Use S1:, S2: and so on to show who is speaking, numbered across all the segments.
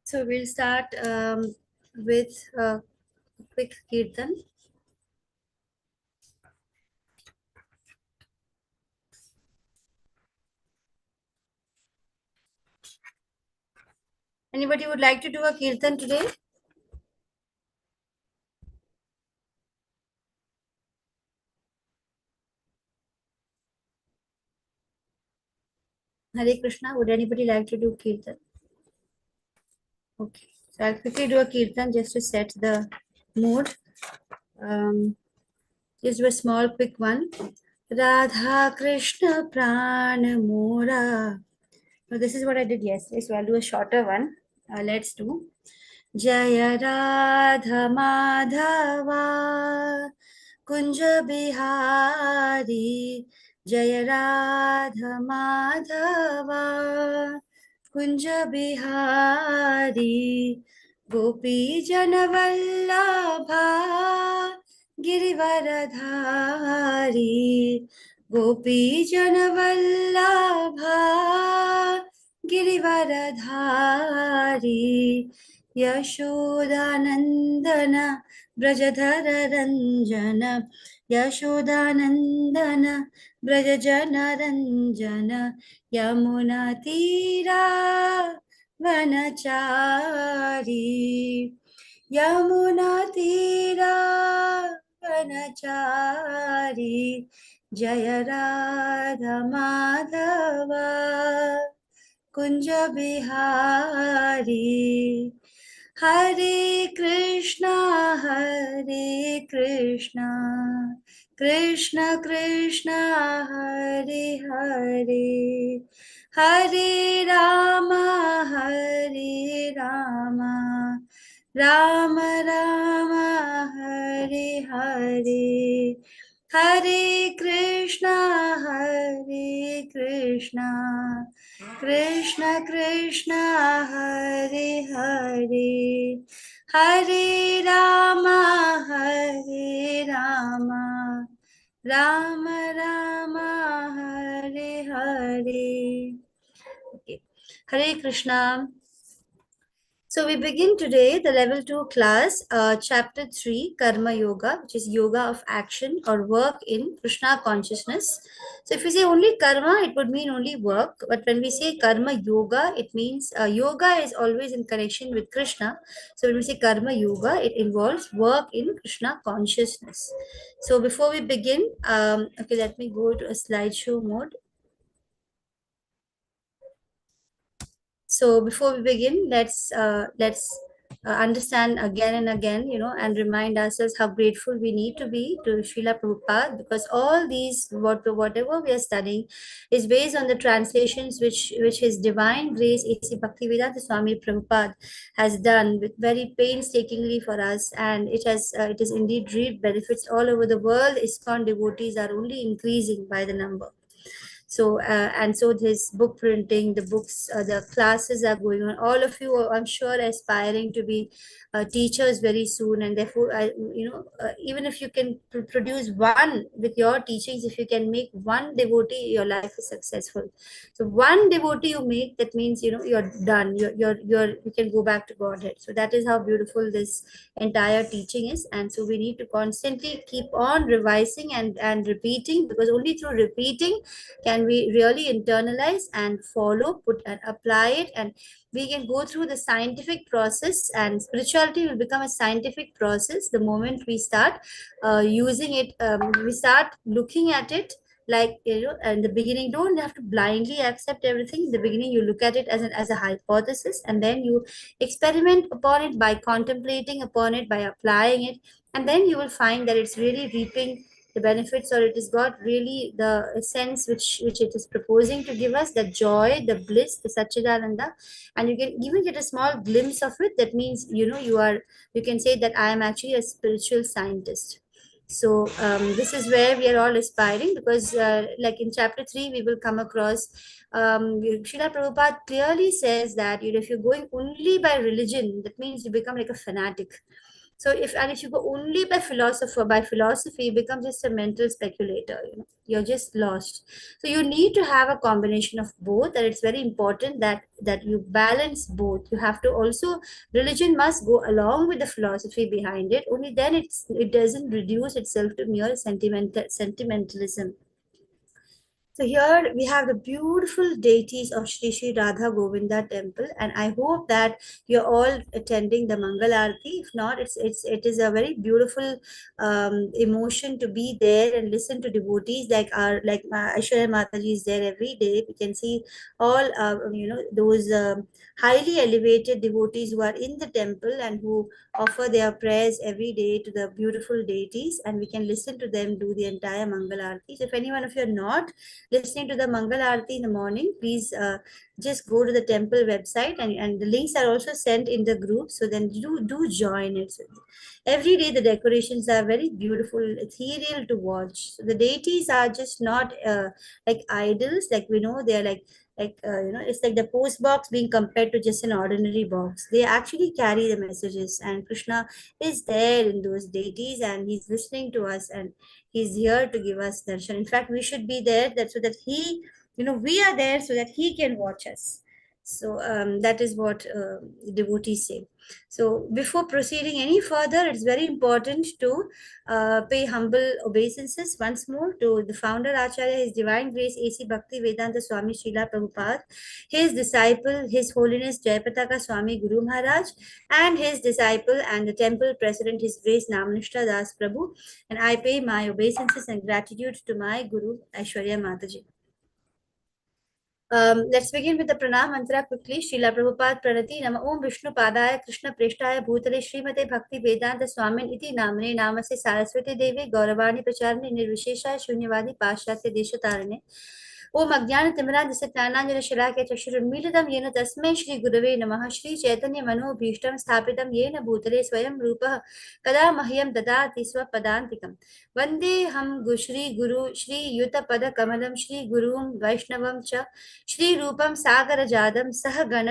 S1: So we'll start with a quick kirtan. Anybody would like to do a kirtan today? Hare Krishna. Would anybody like to do kirtan? Okay. So I'll quickly do a kirtan just to set the mood. Just a small quick one. Radha Krishna Prana Mora. So this is what I did yesterday. So I'll do a shorter one. Let's do. Jaya Radha Madhava Kunja Bihari Jaya Radha Madhava Kunja Bihari Gopi Janavallabha Girivaradhari Gopi Janavallabha Girivaradhari Yashodanandana Brajadhara Ranjana Yashodanandana Brajajana Ranjana Yamuna Tira Vanachari Yamuna Tira Vanachari Jaya Radha Madhava Kunja Bihari Hare Krishna Krishna Krishna Hare Hare Hare Rama Rama Rama Hare Hare Hare Krishna Krishna Krishna Hare Hare Hare Rama Rama Rama Hare Hare. Okay. Hare Krishna. So we begin today the level 2 class, chapter 3, Karma Yoga, which is yoga of action or work in Krishna consciousness. So if we say only karma, it would mean only work. But when we say karma yoga, it means yoga is always in connection with Krishna. So when we say karma yoga, it involves work in Krishna consciousness. So before we begin, okay, let me go to a slideshow mode. So before we begin, let's understand again and again, and remind ourselves how grateful we need to be to Srila Prabhupada, because all these whatever we are studying is based on the translations which His Divine Grace A.C. Bhaktivedanta Swami Prabhupada has done with very painstakingly for us, and it is indeed reaped benefits all over the world. ISKCON devotees are only increasing by the number. So and so this book printing, the books, the classes are going on. All of you are, I'm sure, aspiring to be teachers very soon, and therefore even if you can produce one with your teachings, if you can make one devotee, your life is successful. So one devotee you make, that means you're done, you can go back to Godhead. So that is how beautiful this entire teaching is. And so we need to constantly keep on revising and repeating, because only through repeating can we really internalize and follow, put and apply it, and we can go through the scientific process, and spirituality will become a scientific process the moment we start using it. We start looking at it like, in the beginning, don't have to blindly accept everything. In the beginning, you look at it as a hypothesis, and then you experiment upon it by contemplating upon it, by applying it, and then you will find that it's really reaping the benefits, or it has got really the essence which it is proposing to give us, the joy, the bliss, the Satchidananda. And you can even get a small glimpse of it. That means you can say that I am actually a spiritual scientist. So this is where we are all aspiring, because like in chapter 3 we will come across, Srila Prabhupada clearly says that if you're going only by religion, that means you become like a fanatic. So if you go only by philosophy, you become just a mental speculator. You're just lost. So you need to have a combination of both, and it's very important that you balance both. You have to also, religion must go along with the philosophy behind it. Only then it doesn't reduce itself to mere sentimentalism. So here we have the beautiful deities of Shri Shri Radha Govinda temple, and I hope that you're all attending the Mangal Aarti. If not, it is a very beautiful emotion to be there and listen to devotees like Aishwarya Mataji is there every day. We can see all those highly elevated devotees who are in the temple and who offer their prayers every day to the beautiful deities, and we can listen to them do the entire Mangal Aarti. So if anyone of you are not listening to the Mangal Aarti in the morning, please just go to the temple website, and the links are also sent in the group. So then do join it. So every day the decorations are very beautiful, ethereal to watch. So the deities are just not like idols, like we know they are it's like the post box being compared to just an ordinary box. They actually carry the messages, and Krishna is there in those deities, and he's listening to us, and he's here to give us darshan. In fact, we should be there so that we are there so that he can watch us. So that is what devotees say. So before proceeding any further, it's very important to pay humble obeisances once more to the founder Acharya, His Divine Grace A.C. Bhakti Vedanta Swami Srila Prabhupada, his disciple, His Holiness Jayapataka Swami Guru Maharaj, and his disciple and the temple president, His Grace Namanishta Das Prabhu. And I pay my obeisances and gratitude to my Guru Aishwarya Mataji. Let's begin with the pranam mantra quickly. Srila Prabhupada Pranati Nama Om Vishnu Padaya Krishna Preshtaya Bhutale Srimate Bhakti Vedanta Swamin Iti Namne Namase Saraswati Devi Gauravani Pracharne Nirvishesha Shunyavadi Pashyatya Deshatarane ओम अज्ञान तिमिरान्धस्य ज्ञानाञ्जनशलाकया चक्षुरुन्मीलितं येन तस्मै श्री गुरवे नमः श्री चैतन्य मनोभीष्टं स्थापितं येन भूतले स्वयं रूपः कदा मह्यं ददाति स्वपदान्तिकं वन्दे हम श्री गुरु श्री युतपदकमलं श्री गुरुं वैष्णवं च श्री रूपं सागरजातं सह गण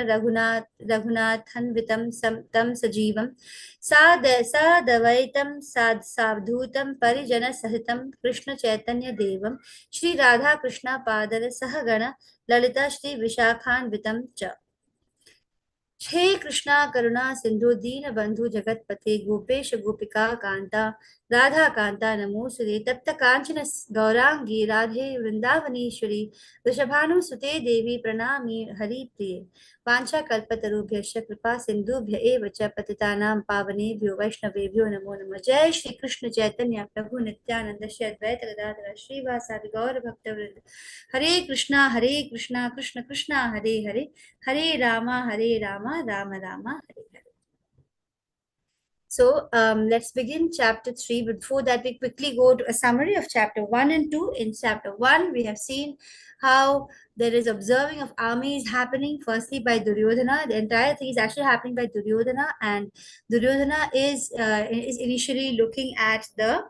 S1: रघुनाथन्वितं तं सजीवं सादवैतं सावधूतं परिजनसहितं कृष्ण चैतन्य देवं श्री राधा कृष्ण पादर सहगण ललिता श्री विशाखान्वितं च हे कृष्णा करुणा सिंधु दीन बंधु जगतपते गोपेश गोपिका कांता राधा कांता नमोस्तुते तप्त कांचन गौरांगी राधे वृंदावनेश्वरी वृषभानुसुते देवी प्रणामि हरिप्रिये वांछा कल्पतरुभ्यश्च कृपा सिंधुभ्य एव च पतितानां पावनेभ्यो वैष्णवेभ्यो नमो नमः। जय श्री कृष्ण चैतन्य प्रभु नित्यानंद श्री अद्वैत गदाधर श्रीवासादि गौर भक्तवृंद। हरे Krishna Krishna Krishna Hare Hare Hare Rama Ram Rama Hare Hare. So let's begin chapter 3. Before that, we quickly go to a summary of chapter 1 and 2. In chapter 1, we have seen how there is observing of armies happening, firstly by Duryodhana. The entire thing is actually happening by Duryodhana, and Duryodhana is initially looking at the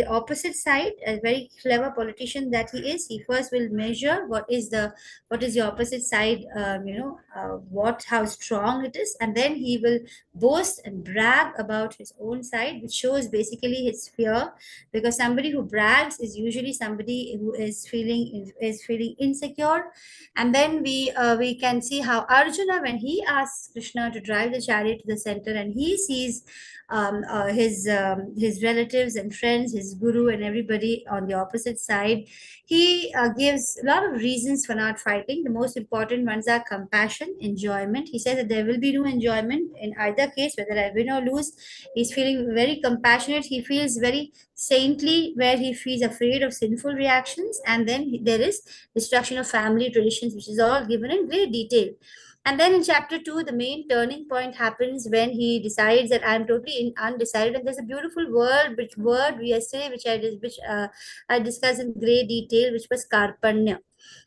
S1: opposite side. A very clever politician that he first will measure what is the opposite side, how strong it is, and then he will boast and brag about his own side, which shows basically his fear, because somebody who brags is usually somebody who is feeling insecure. And then we can see how Arjuna, when he asks Krishna to drive the chariot to the center, and he sees his relatives and friends, his guru and everybody on the opposite side, he gives a lot of reasons for not fighting. The most important ones are compassion, enjoyment. He says that there will be no enjoyment in either case, whether I win or lose. He's feeling very compassionate. He feels very saintly, where he feels afraid of sinful reactions. And then there is destruction of family traditions, which is all given in great detail. And then in chapter 2, the main turning point happens when he decides that I'm totally undecided. And there's a beautiful word we yesterday, which I discussed in great detail, which was karpanya.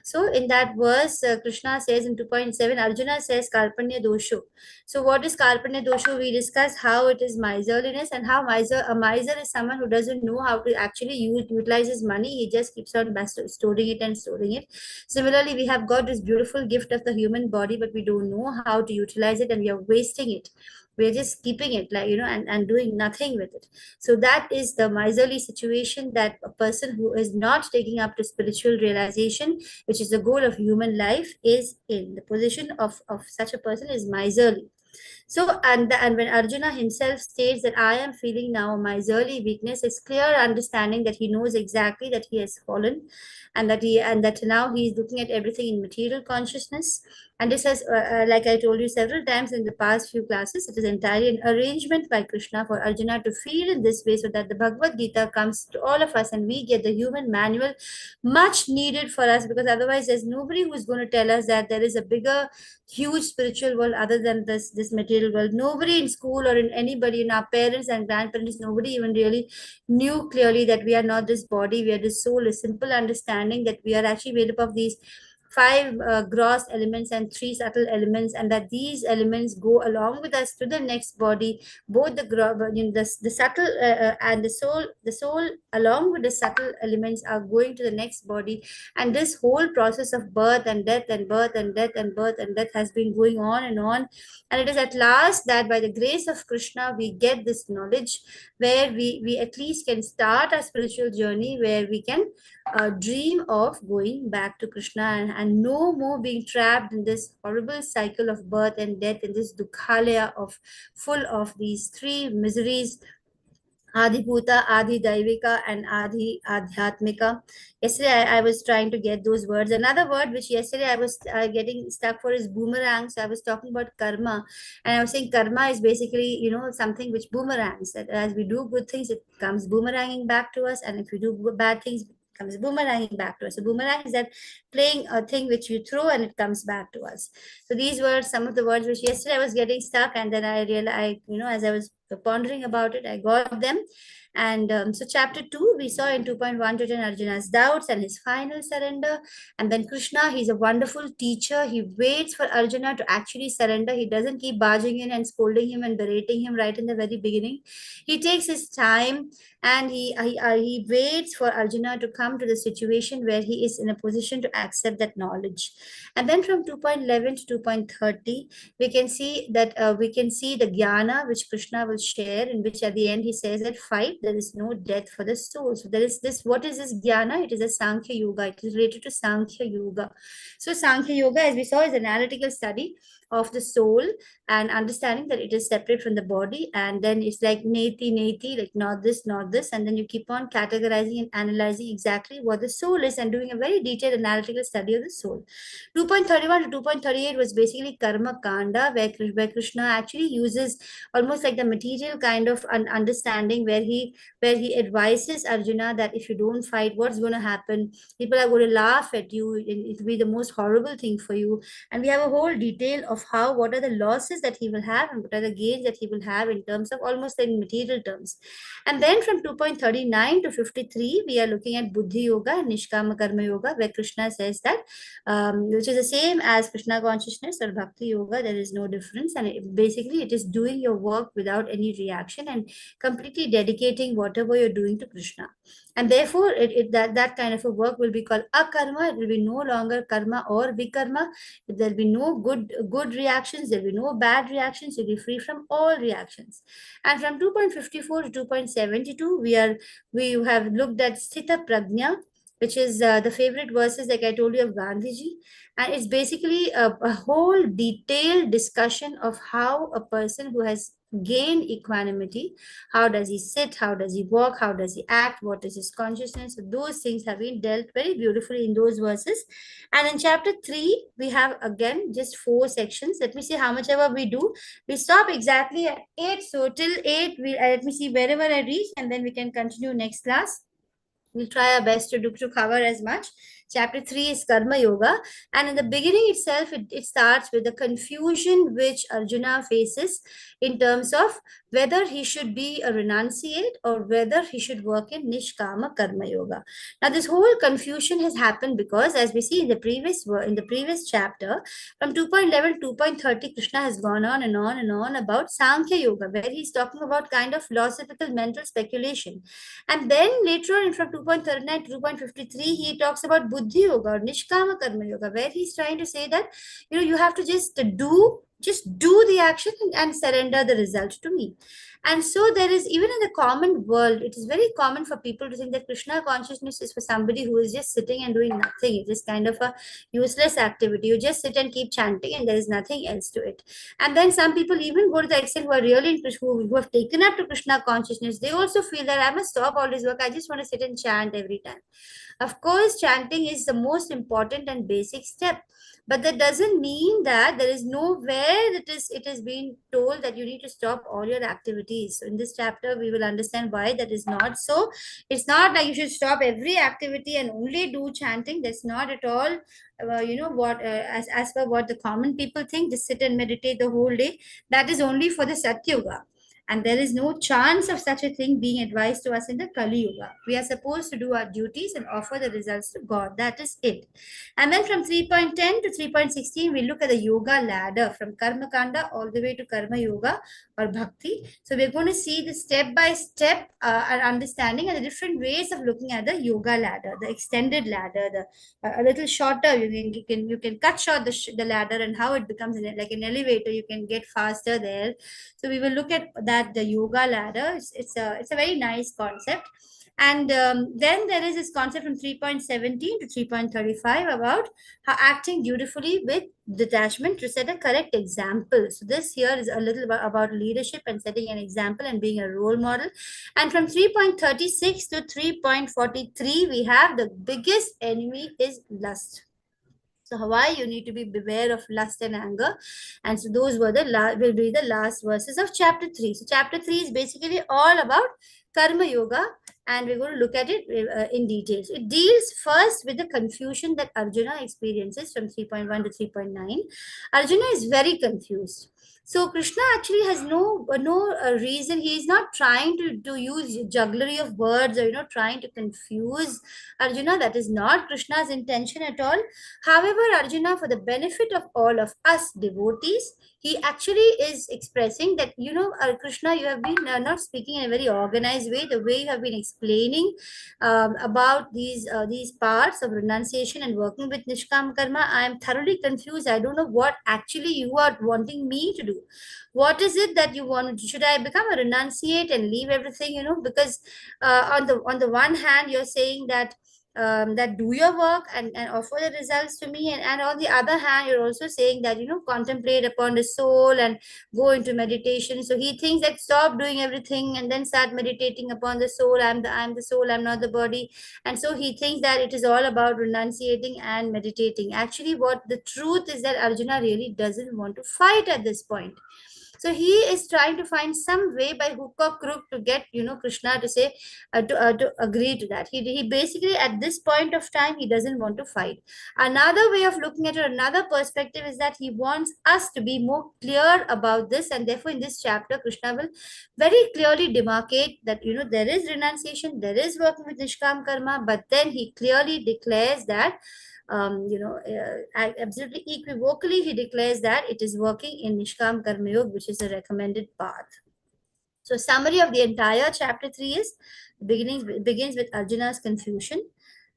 S1: So in that verse, Krishna says in 2.7, Arjuna says Karpanya Dosho. So what is Karpanya Dosho? We discussed how it is miserliness, and how a miser is someone who doesn't know how to actually utilize his money. He just keeps on storing it and storing it. Similarly, we have got this beautiful gift of the human body, but we don't know how to utilize it, and we are wasting it. We're just keeping it, like, and doing nothing with it. So that is the miserly situation, that a person who is not taking up to spiritual realization, which is the goal of human life, is in. The position of such a person is miserly. So, and when Arjuna himself states that I am feeling now a miserly weakness, it's clear understanding that he knows exactly that he has fallen, and that now he is looking at everything in material consciousness. And this has, like I told you several times in the past few classes, it is entirely an arrangement by Krishna for Arjuna to feel in this way, so that the Bhagavad Gita comes to all of us and we get the human manual, much needed for us, because otherwise there's nobody who's going to tell us that there is a bigger, huge spiritual world other than this material world. Nobody in school or in anybody, in our parents and grandparents, nobody even really knew clearly that we are not this body, we are this soul. A simple understanding that we are actually made up of these five gross elements and three subtle elements, and that these elements go along with us to the next body. Both the subtle and the soul along with the subtle elements are going to the next body. And this whole process of birth and death and birth and death and birth and death has been going on and on. And it is at last that by the grace of Krishna we get this knowledge, where we at least can start our spiritual journey, where we can dream of going back to Krishna, and no more being trapped in this horrible cycle of birth and death, in this dukhalaya of full of these three miseries: Adi Bhuta, Adi Daivika, and Adi Adhyatmika. Yesterday, I was trying to get those words. Another word which yesterday I was getting stuck for is boomerang. So I was talking about karma, and I was saying karma is basically, something which boomerangs. That as we do good things, it comes boomeranging back to us, and if we do bad things, it comes boomeranging back to us. So boomerang is that playing a thing which you throw and it comes back to us. So these were some of the words which yesterday I was getting stuck, and then I realized, as I was pondering about it, I got them. And so chapter 2, we saw in 2.1 to 10 Arjuna's doubts and his final surrender. And then Krishna, he's a wonderful teacher. He waits for Arjuna to actually surrender. He doesn't keep barging in and scolding him and berating him right in the very beginning. He takes his time, and he waits for Arjuna to come to the situation where he is in a position to accept that knowledge. And then from 2.11 to 2.30, we can see that the jnana which Krishna will share, in which at the end he says that fight, there is no death for the soul. So there is this, what is this jnana? It is a Sankhya Yoga. It is related to Sankhya Yoga. So Sankhya Yoga, as we saw, is an analytical study of the soul, and understanding that it is separate from the body. And then it's like neti, like not this, not this. And then you keep on categorizing and analyzing exactly what the soul is, and doing a very detailed analytical study of the soul. 2.31 to 2.38 was basically Karma Kanda, where Krishna actually uses almost like the material kind of understanding, where he advises Arjuna that if you don't fight, what's going to happen? People are going to laugh at you. It will be the most horrible thing for you. And we have a whole detail of what are the losses that he will have, and what are the gains that he will have in terms of almost in material terms. And then from 2.39 to 53, we are looking at Buddhi Yoga and Nishkama Karma Yoga, where Krishna says that, which is the same as Krishna consciousness or Bhakti Yoga. There is no difference. And basically, it is doing your work without any reaction, and completely dedicating whatever you're doing to Krishna. And therefore, that kind of a work will be called akarma. It will be no longer karma or vikarma. There will be no good reactions. There will be no bad reactions. You'll be free from all reactions. And from 2.54 to 2.72, we have looked at Sthita Prajna, which is the favorite verses, like I told you, of Gandhiji. And it's basically a whole detailed discussion of how a person who has gained equanimity, how does he sit, how does he walk, how does he act, what is his consciousness. So those things have been dealt very beautifully in those verses. And in chapter 3, we have again just 4 sections. Let me see how much ever we do. We stop exactly at 8. So till 8, let me see wherever I reach, and then we can continue next class. We'll try our best to cover as much. Chapter 3 is Karma Yoga. And in the beginning itself, it starts with the confusion which Arjuna faces in terms of whether he should be a renunciate or whether he should work in Nishkama Karma Yoga. Now, this whole confusion has happened because, as we see in the previous chapter, from 2.11 to 2.30, Krishna has gone on and on and on about Sankhya Yoga, where he's talking about kind of philosophical mental speculation. And then later on, from 2.39 to 2.53, he talks about Buddhi Yoga or Nishkama Karma Yoga, where he's trying to say that, you have to just do the action and surrender the result to me. And so there is, even in the common world, it is very common for people to think that Krishna consciousness is for somebody who is just sitting and doing nothing. It is kind of a useless activity. You just sit and keep chanting and there is nothing else to it. And then some people even go to the extent who are really who have taken up to Krishna consciousness, they also feel that I must stop all this work. I just want to sit and chant every time. Of course, chanting is the most important and basic step, but that doesn't mean that there is nowhere it is being told that you need to stop all your activities. So in this chapter, we will understand why that is not so. It's not like you should stop every activity and only do chanting. That's not at all. As per what the common people think, just sit and meditate the whole day. That is only for the Satyuga. And there is no chance of such a thing being advised to us in the Kali Yuga. We are supposed to do our duties and offer the results to God. That is it. And then from 3.10 to 3.16, we look at the yoga ladder from Karma Kanda all the way to Karma Yoga or Bhakti. So we're going to see the step by step understanding and the different ways of looking at the yoga ladder, the extended ladder, a little shorter. You can cut short the ladder and how it becomes like an elevator. You can get faster there. So we will look at that, the yoga ladder. It's a very nice concept. And then there is this concept from 3.17 to 3.35 about how acting dutifully with detachment to set a correct example. So this here is a little about leadership and setting an example and being a role model. And from 3.36 to 3.43, we have the biggest enemy is lust. So why you need to be beware of lust and anger. And so those were will be the last verses of chapter 3. So chapter 3 is basically all about Karma Yoga, and we're going to look at it in detail. So it deals first with the confusion that Arjuna experiences from 3.1 to 3.9. Arjuna is very confused. So Krishna actually has no reason. He is not trying to use jugglery of words or trying to confuse Arjuna. That is not Krishna's intention at all. However, Arjuna, for the benefit of all of us devotees, he actually is expressing that, Krishna, you have been not speaking in a very organized way. The way you have been explaining about these parts of renunciation and working with Nishkam Karma, I am thoroughly confused. I don't know what actually you are wanting me to do. What is it that you want? Should I become a renunciate and leave everything? Because on the one hand, you're saying that that do your work and offer the results to me, and on the other hand you're also saying that contemplate upon the soul and go into meditation. So he thinks that stop doing everything and then start meditating upon the soul. I'm the soul, I'm not the body. And so he thinks that it is all about renunciating and meditating. Actually, what the truth is that Arjuna really doesn't want to fight at this point. So he is trying to find some way by hook or crook to get Krishna to say to agree to that. He basically at this point of time he doesn't want to fight. Another way of looking at it, another perspective is that he wants us to be more clear about this, and therefore in this chapter Krishna will very clearly demarcate that there is renunciation, there is working with Nishkam Karma, but then he clearly declares that absolutely equivocally, he declares that it is working in Nishkam Karma Yoga, which is a recommended path. So summary of the entire chapter 3 is begins with Arjuna's confusion,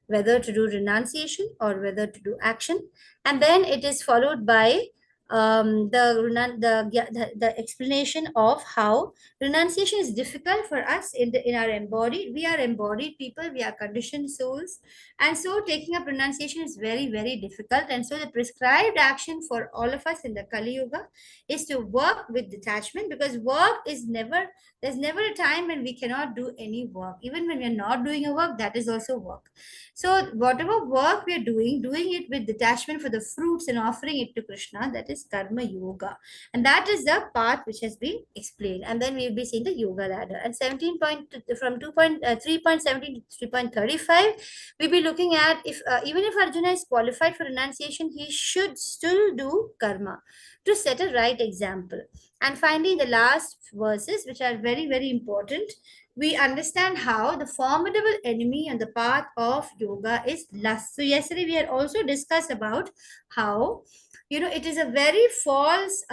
S1: whether to do renunciation or whether to do action. And then it is followed by the explanation of how renunciation is difficult for us in our embodied. We are embodied people, we are conditioned souls, and so taking up renunciation is very, very difficult. And so the prescribed action for all of us in the Kali Yuga is to work with detachment, because there's never a time when we cannot do any work. Even when we are not doing a work, that is also work. So whatever work we are doing it with detachment for the fruits and offering it to Krishna, that is is Karma Yoga. And that is the path which has been explained. And then we will be seeing the Yoga ladder. And 17 point from 3.17 to 3.35, we'll be looking at if even if Arjuna is qualified for renunciation, he should still do karma to set a right example. And finally, the last verses, which are very, very important, we understand how the formidable enemy on the path of yoga is lust. So yesterday we had also discussed about how, it is a very false,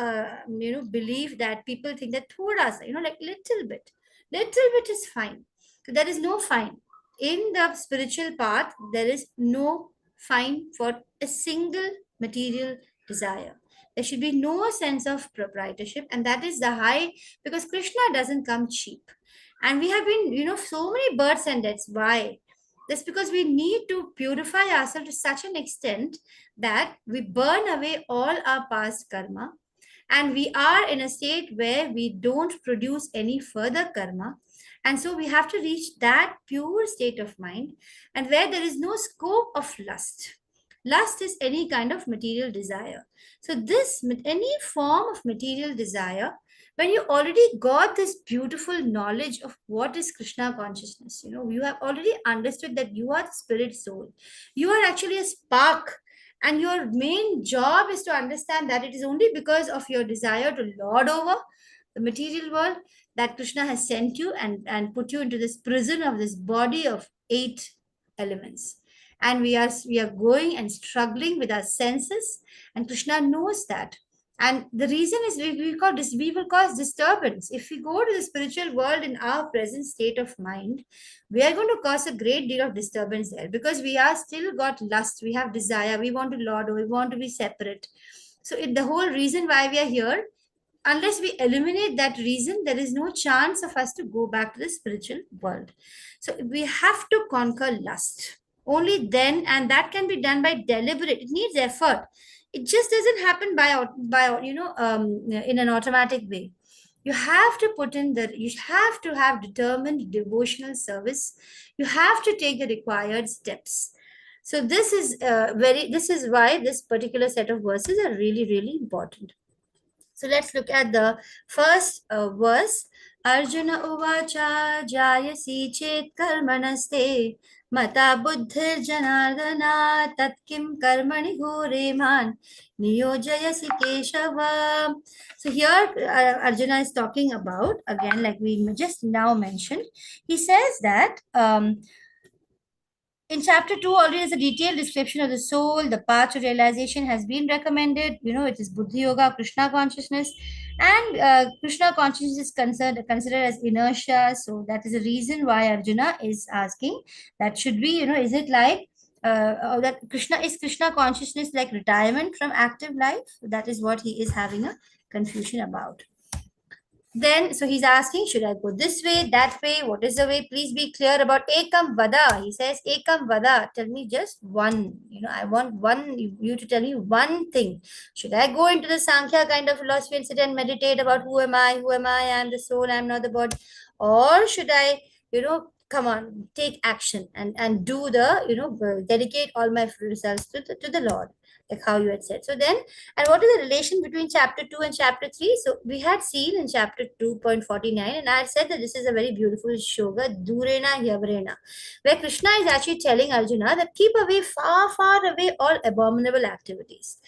S1: belief that people think that thoda sa, like little bit is fine. So there is no fine. In the spiritual path, there is no fine for a single material desire. There should be no sense of proprietorship, and that is the high, because Krishna doesn't come cheap. And we have been, so many births and deaths. Why? That's because we need to purify ourselves to such an extent that we burn away all our past karma, and we are in a state where we don't produce any further karma. And so we have to reach that pure state of mind, and where there is no scope of lust. Lust is any kind of material desire. So this, any form of material desire, when you already got this beautiful knowledge of what is Krishna consciousness, you have already understood that you are the spirit soul. You are actually a spark, and your main job is to understand that it is only because of your desire to lord over the material world that Krishna has sent you and put you into this prison of this body of 8 elements. And we are going and struggling with our senses, and Krishna knows that. And the reason is we will cause disturbance. If we go to the spiritual world in our present state of mind, we are going to cause a great deal of disturbance there, because we are still got lust, we have desire, we want to lord, we want to be separate. So the whole reason why we are here, unless we eliminate that reason, there is no chance of us to go back to the spiritual world. So we have to conquer lust. Only then, and that can be done by deliberate. It needs effort. It just doesn't happen in an automatic way. You have to you have to have determined devotional service. You have to take the required steps. So this is why this particular set of verses are really, really important. So let's look at the first verse. Arjuna uvacha jayasi chet karmanaste mata buddhir janardana tatkim karmani ghore man niyojayasi keshava. So here Arjuna is talking about, again, like we just now mentioned, he says that in chapter 2 already is a detailed description of the soul. The path to realization has been recommended. It is Buddhi Yoga, Krishna consciousness, and Krishna consciousness is considered as inertia. So that is the reason why Arjuna is asking that should be, is it like that Krishna consciousness like retirement from active life? That is what he is having a confusion about. Then, so he's asking, should I go this way, that way? What is the way? Please be clear about Ekam Vada. He says, Ekam Vada, tell me just one. I want you to tell me one thing. Should I go into the Sankhya kind of philosophy and sit and meditate about who am I, I am the soul, I am not the body? Or should I, come on, take action and do dedicate all my results to the Lord, like how you had said. So then, and what is the relation between chapter 2 and chapter 3? So we had seen in chapter 2.49, and I had said that this is a very beautiful shoga, Durena Yavrena, where Krishna is actually telling Arjuna that keep away, far, far away all abominable activities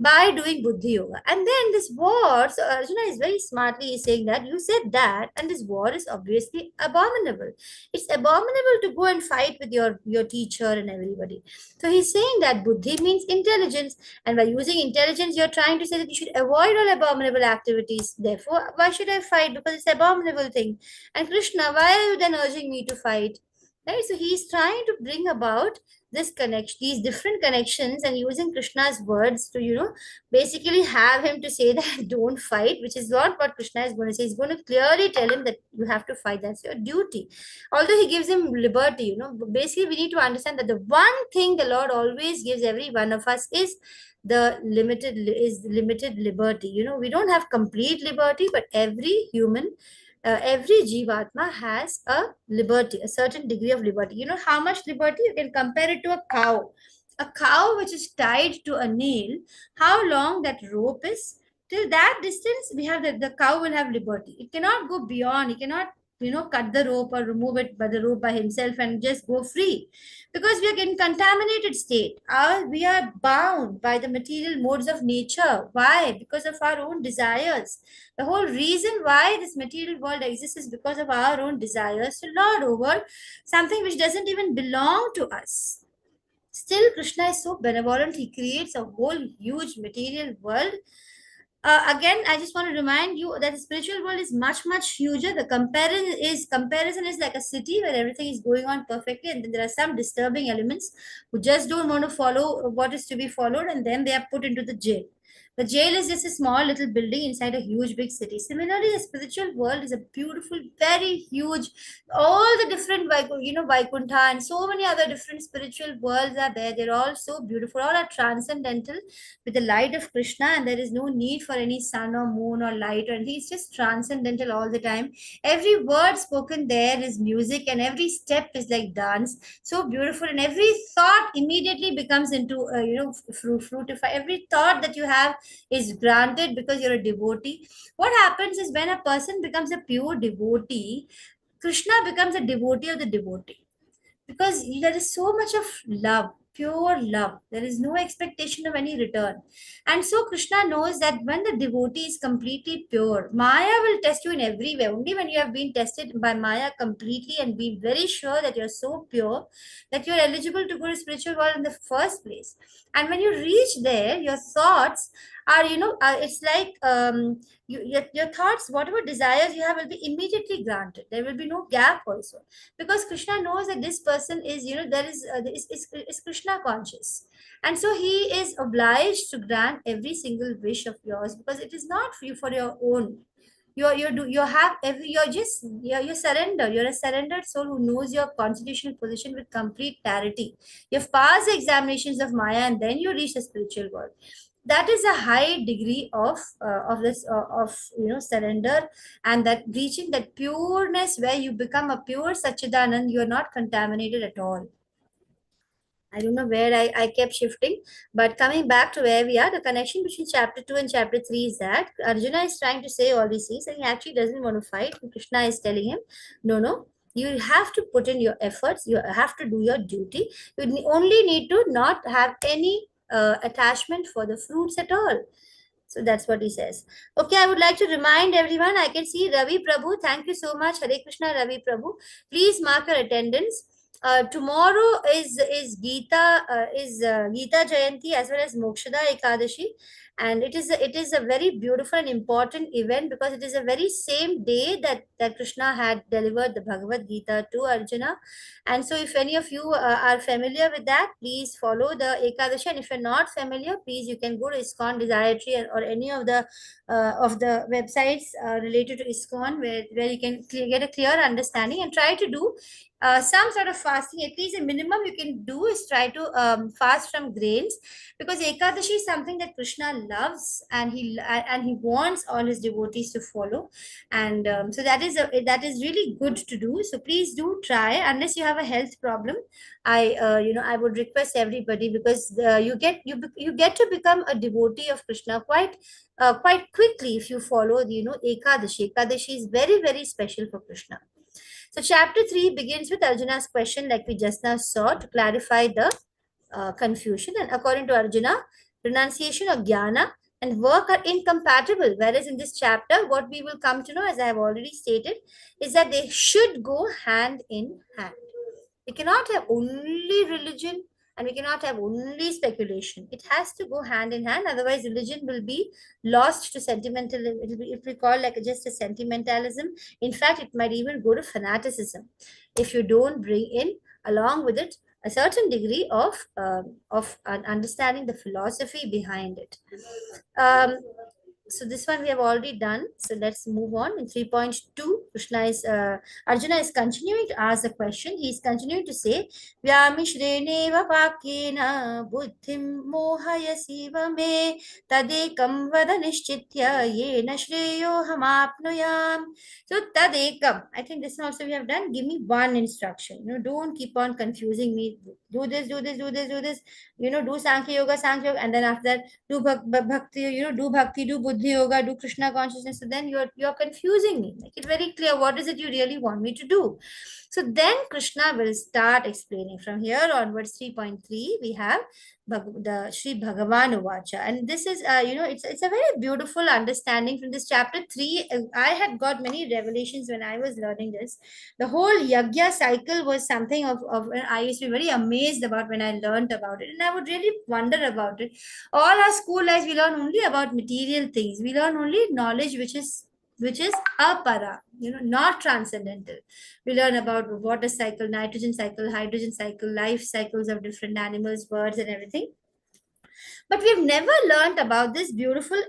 S1: by doing Buddhi Yoga. And then this war, so Arjuna is very smartly saying that you said that, and this war is obviously abominable. It's abominable to go and fight with your teacher and everybody. So he's saying that Buddhi means intelligence, and by using intelligence, you're trying to say that you should avoid all abominable activities. Therefore, why should I fight? Because it's abominable thing. And Krishna, why are you then urging me to fight? Right? So he's trying to bring about this connection, these different connections, and using Krishna's words to, basically have him to say that don't fight, which is not what Krishna is going to say. He's going to clearly tell him that you have to fight. That's your duty. Although he gives him liberty, basically we need to understand that the one thing the Lord always gives every one of us is limited liberty. We don't have complete liberty, but every human, every Jivatma has a liberty, a certain degree of liberty. How much liberty? You can compare it to a cow. a cow which is tied to a nail, how long that rope is, till that distance we have the cow will have liberty. It cannot go beyond. It cannot, cut the rope or remove it by the rope by himself and just go free, because we are in contaminated state. We are bound by the material modes of nature. Why? Because of our own desires. The whole reason why this material world exists is because of our own desires to lord over something which doesn't even belong to us. Still, Krishna is so benevolent. He creates a whole huge material world. Again, I just want to remind you that the spiritual world is much, much huger. The comparison is like a city where everything is going on perfectly, and then there are some disturbing elements who just don't want to follow what is to be followed, and then they are put into the jail. The jail is just a small little building inside a huge big city. Similarly, the spiritual world is a beautiful, very huge, all the different Vaikuntha and so many other different spiritual worlds are there. They're all so beautiful, all are transcendental with the light of Krishna, and there is no need for any sun or moon or light or anything. It's just transcendental all the time. Every word spoken there is music, and every step is like dance. So beautiful, and every thought immediately becomes into fruitify. Every thought that you have is granted because you're a devotee. What happens is when a person becomes a pure devotee, Krishna becomes a devotee of the devotee, because there is so much of love, pure love. There is no expectation of any return. And so Krishna knows that when the devotee is completely pure, Maya will test you in every way. Only when you have been tested by Maya completely and be very sure that you're so pure that you're eligible to go to spiritual world in the first place. And when you reach there, your thoughts are, it's like your thoughts, whatever desires you have, will be immediately granted. There will be no gap also, because Krishna knows that this person is, is Krishna conscious, and so he is obliged to grant every single wish of yours, because it is not for you for your own. You're surrender. You're a surrendered soul who knows your constitutional position with complete clarity. You've passed the examinations of Maya, and then you reach the spiritual world. That is a high degree of this of surrender, and that reaching that pureness where you become a pure Sachidanand. You are not contaminated at all. I don't know where I kept shifting, but coming back to where we are, the connection between chapter 2 and chapter 3 is that Arjuna is trying to say all these things, and he actually doesn't want to fight. Krishna is telling him, no, you have to put in your efforts, you have to do your duty. You only need to not have any attachment for the fruits at all. So that's what he says. Okay, I would like to remind everyone, I can see Ravi Prabhu. Thank you so much, Hare Krishna, Ravi Prabhu. Please mark your attendance. Tomorrow is Gita Jayanti as well as Mokshada Ekadashi, and it is a very beautiful and important event, because it is a very same day that Krishna had delivered the Bhagavad Gita to Arjuna. And so if any of you are familiar with that, please follow the Ekadashi, and if you're not familiar, please, you can go to ISKCON Desiratory or any of the websites related to ISKCON, where you can get a clear understanding and try to do some sort of fasting. At least a minimum you can do is try to fast from grains, because Ekadashi is something that Krishna loves, and he wants all his devotees to follow. And so that is really good to do. So please do try, unless you have a health problem. I would request everybody, because you get to become a devotee of Krishna quite quickly if you follow the Ekadashi. Ekadashi is very, very special for Krishna. So chapter 3 begins with Arjuna's question, like we just now saw, to clarify the confusion. And according to Arjuna, renunciation of jnana and work are incompatible. Whereas in this chapter, what we will come to know, as I have already stated, is that they should go hand in hand. We cannot have only religion, and we cannot have only speculation. It has to go hand in hand. Otherwise, religion will be lost to sentimental. It will be called like just a sentimentalism. In fact, it might even go to fanaticism if you don't bring in along with it a certain degree of understanding the philosophy behind it. So this one we have already done. So let's move on. In 3.2, Arjuna is continuing to ask the question. He is continuing to say, Vyamishreneva vakyena buddhim mohayasiva me tadekam vada nishchitya yena shreyo hamapnuyam. So tadekam, I think this one also we have done. Give me one instruction. Don't keep on confusing me Do this, do this, do this, do this. Do Sankhya Yoga, and then after that, do bhakti. Do bhakti, do buddhi yoga, do Krishna consciousness. So then you're confusing me. Make it very clear. What is it you really want me to do? So then Krishna will start explaining from here onwards. 3.3, we have the Sri Bhagavan Uvacha, and this is it's a very beautiful understanding from this chapter 3. I had got many revelations when I was learning this. The whole yagya cycle was something of I used to be very amazed about when I learned about it, and I would really wonder about it. All our school lives, we learn only about material things. We learn only knowledge which is apara, not transcendental. We learn about water cycle, nitrogen cycle, hydrogen cycle, life cycles of different animals, birds, and everything. But we've never learned about this beautiful,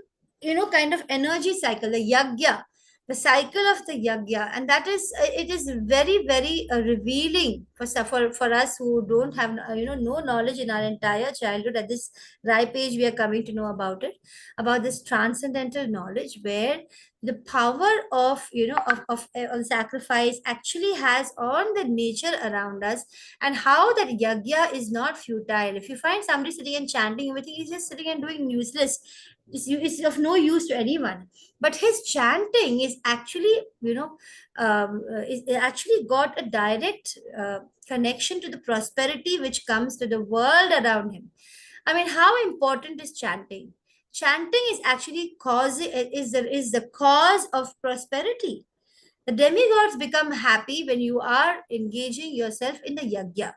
S1: kind of energy cycle, the yagya, the cycle of the yagya. And that is, it is very, very revealing for us who don't have, no knowledge in our entire childhood. At this ripe age, we are coming to know about it, about this transcendental knowledge where the power of sacrifice actually has on the nature around us, and how that yagya is not futile. If you find somebody sitting and chanting, everything he's just sitting and doing useless, it's of no use to anyone. But his chanting is actually, it actually got a direct connection to the prosperity which comes to the world around him. I mean, how important is chanting? Chanting is actually is the cause of prosperity. The demigods become happy when you are engaging yourself in the yagya.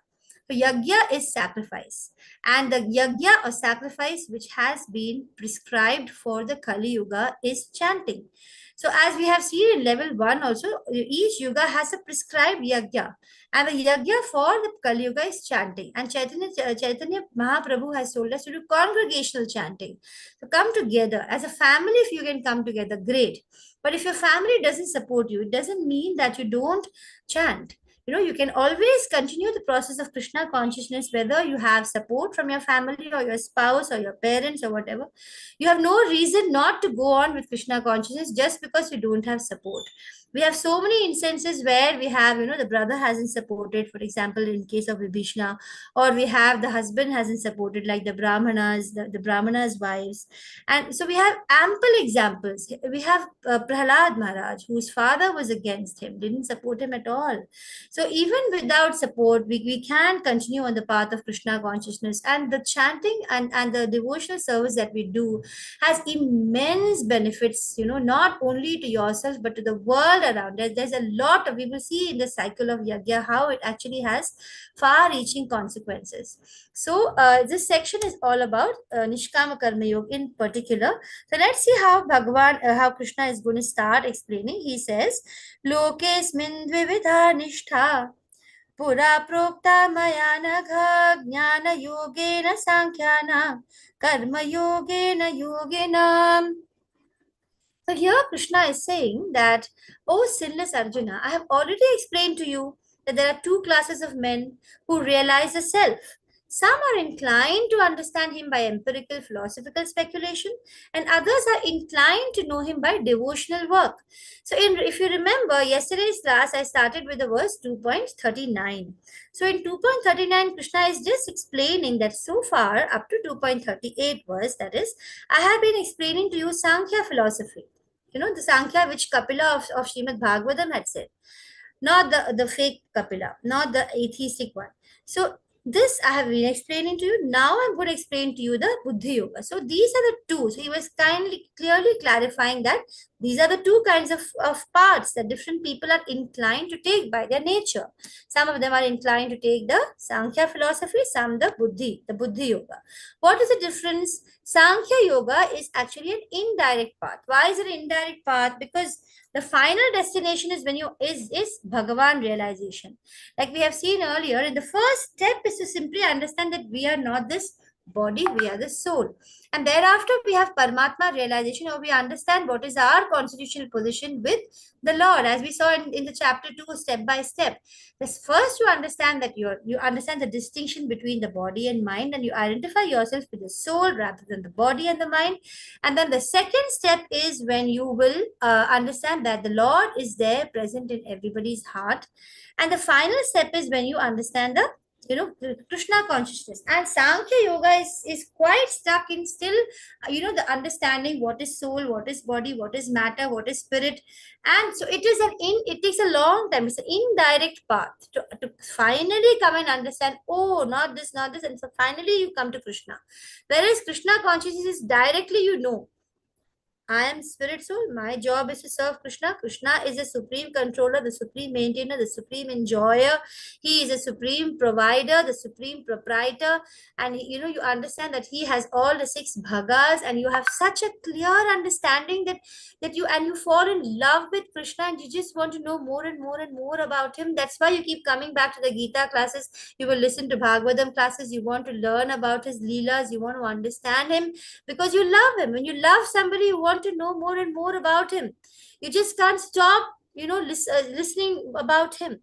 S1: So yagya is sacrifice. And the yagya or sacrifice which has been prescribed for the Kali Yuga is chanting. So as we have seen in level 1 also, each yuga has a prescribed yagya. And the yagya for the Kali Yuga is chanting. And Chaitanya Mahaprabhu has told us to do congregational chanting. So come together. As a family, if you can come together, great. But if your family doesn't support you, it doesn't mean that you don't chant. You can always continue the process of Krishna consciousness, whether you have support from your family or your spouse or your parents or whatever. You have no reason not to go on with Krishna consciousness just because you don't have support. We have so many instances where we have, the brother hasn't supported, for example, in case of Vibhishna, or we have the husband hasn't supported, like the Brahmanas, the Brahmanas' wives. And so we have ample examples. We have Prahlad Maharaj, whose father was against him, didn't support him at all. So even without support, we can continue on the path of Krishna consciousness. And the chanting and the devotional service that we do has immense benefits, not only to yourself, but to the world around us. There's a lot of, we will see in the cycle of yagya, how it actually has far-reaching consequences. So this section is all about Nishkama Karma Yoga in particular. So let's see how how Krishna is going to start explaining. He says, Lokesmin dvividha nishtha pura prokta maya nagha jnana yogena sankhyanam karma yogena yoginam. So here Krishna is saying that, oh sinless Arjuna, I have already explained to you that there are two classes of men who realize the self. Some are inclined to understand him by empirical philosophical speculation, and others are inclined to know him by devotional work. So, if you remember yesterday's class, I started with the verse 2.39. So, in 2.39, Krishna is just explaining that so far, up to 2.38 verse, that is, I have been explaining to you Sankhya philosophy. The Sankhya which Kapila of Srimad Bhagavatam had said, not the fake Kapila, not the atheistic one. So this I have been explaining to you. Now I'm going to explain to you the Buddhi Yoga. So these are the two. So he was clearly clarifying that these are the two kinds of paths that different people are inclined to take by their nature. Some of them are inclined to take the Sankhya philosophy, some the Buddhi Yoga. What is the difference? Sankhya Yoga is actually an indirect path. Why is it an indirect path? Because the final destination is when is Bhagavan realization. Like we have seen earlier, and the first step is to simply understand that we are not this body, we are the soul. And thereafter we have Paramatma realization, or we understand what is our constitutional position with the Lord, as we saw in the chapter 2, step by step. This first you understand that you understand the distinction between the body and mind, and you identify yourself with the soul rather than the body and the mind. And then the second step is when you will understand that the Lord is there present in everybody's heart. And the final step is when you understand the Krishna consciousness. And Sankhya Yoga is quite stuck in still, the understanding what is soul, what is body, what is matter, what is spirit. And so it takes a long time. It's an indirect path to finally come and understand, oh, not this, not this. And so finally you come to Krishna. Whereas Krishna consciousness is directly, I am spirit soul. My job is to serve Krishna. Krishna is the supreme controller, the supreme maintainer, the supreme enjoyer. He is a supreme provider, the supreme proprietor. And you understand that he has all the six bhagas, and you have such a clear understanding that you fall in love with Krishna, and you just want to know more and more and more about him. That's why you keep coming back to the Gita classes. You will listen to Bhagavatam classes. You want to learn about his leelas. You want to understand him because you love him. When you love somebody, you want to know more and more about him. You just can't stop, listening about him.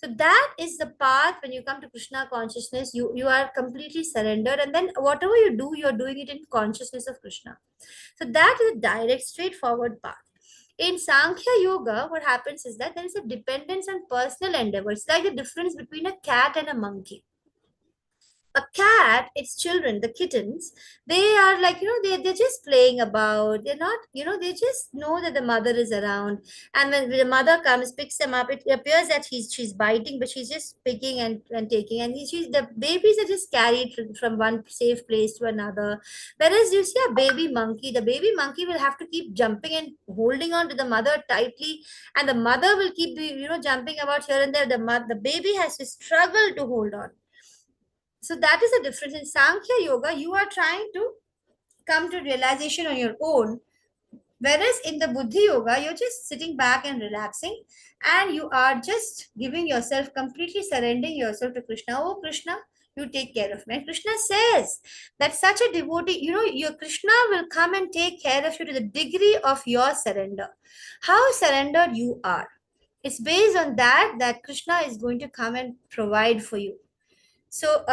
S1: So that is the path. When you come to Krishna consciousness, you are completely surrendered, and then whatever you do, you're doing it in consciousness of Krishna. So that is a direct, straightforward path. In Sankhya Yoga, what happens is that there is a dependence on personal endeavor. It's like the difference between a cat and a monkey. A cat, its children, the kittens, they are like, they're just playing about. They're not, they just know that the mother is around. And when the mother comes, picks them up, it appears that she's biting, but she's just picking and taking. And the babies are just carried from one safe place to another. Whereas you see a baby monkey, the baby monkey will have to keep jumping and holding on to the mother tightly. And the mother will keep, jumping about here and there. The baby has to struggle to hold on. So that is the difference. In Sankhya Yoga, you are trying to come to realization on your own. Whereas in the Buddhi Yoga, you're just sitting back and relaxing, and you are just giving yourself, completely surrendering yourself to Krishna. Oh, Krishna, you take care of me. And Krishna says that such a devotee, your Krishna will come and take care of you to the degree of your surrender. How surrendered you are. It's based on that Krishna is going to come and provide for you. So,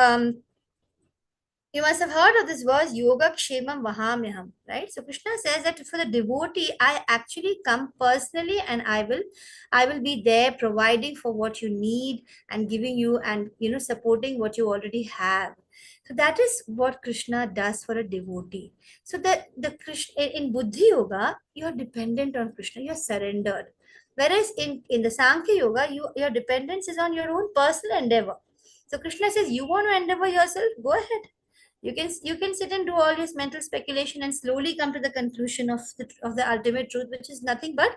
S1: you must have heard of this verse, Yoga Kshemam Vahamyaham, right? So Krishna says that for the devotee, I actually come personally, and I will be there providing for what you need and giving you, and supporting what you already have. So that is what Krishna does for a devotee. So that the Krishna in Buddhi Yoga, you're dependent on Krishna, you're surrendered. Whereas in the Sankhya Yoga, your dependence is on your own personal endeavor. So Krishna says, you want to endeavor yourself, go ahead. You can sit and do all this mental speculation and slowly come to the conclusion of the ultimate truth, which is nothing but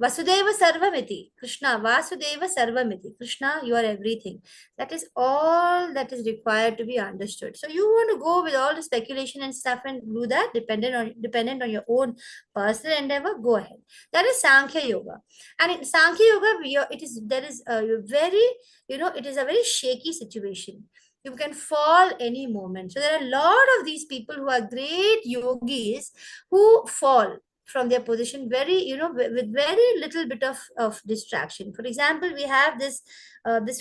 S1: Vasudeva Sarvamiti. Krishna, Vasudeva Sarvamiti. Krishna, you are everything. That is all that is required to be understood. So you want to go with all the speculation and stuff and do that dependent on your own personal endeavor, go ahead. That is Sankhya Yoga. And in Sankhya Yoga, it is a very shaky situation. You can fall any moment. So there are a lot of these people who are great yogis who fall from their position with very little bit of distraction. For example, we have this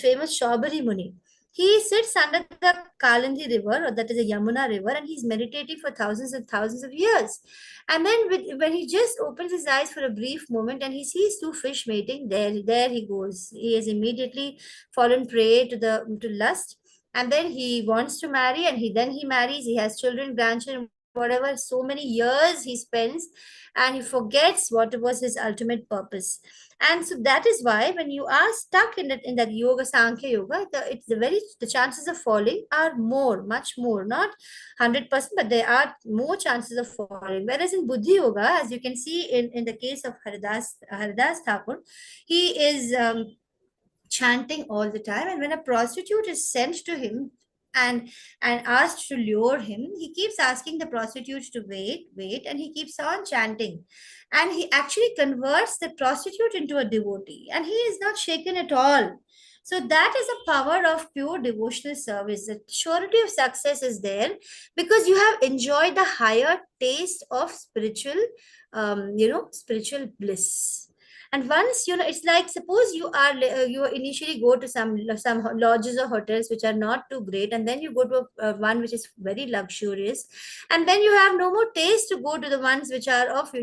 S1: famous Shabari Muni. He sits under the Kalandi river, or that is a Yamuna river, and he's meditating for thousands and thousands of years. And then when he just opens his eyes for a brief moment and he sees two fish mating, there he goes. He has immediately fallen prey to lust, and then he wants to marry, and he marries. He has children, grandchildren, whatever. So many years he spends, and he forgets what was his ultimate purpose. And so that is why when you are stuck in that yoga, Sankhya Yoga, the chances of falling are much more, not 100%, but there are more chances of falling. Whereas in Buddhi Yoga, as you can see in the case of Haridas Thakur, he is chanting all the time, and when a prostitute is sent to him and asked to lure him, he keeps asking the prostitute to wait, and he keeps on chanting, and he actually converts the prostitute into a devotee, and he is not shaken at all. So that is a power of pure devotional service. The surety of success is there because you have enjoyed the higher taste of spiritual bliss. And once, it's like, suppose you initially go to some lodges or hotels which are not too great, and then you go to one which is very luxurious, and then you have no more taste to go to the ones which are of,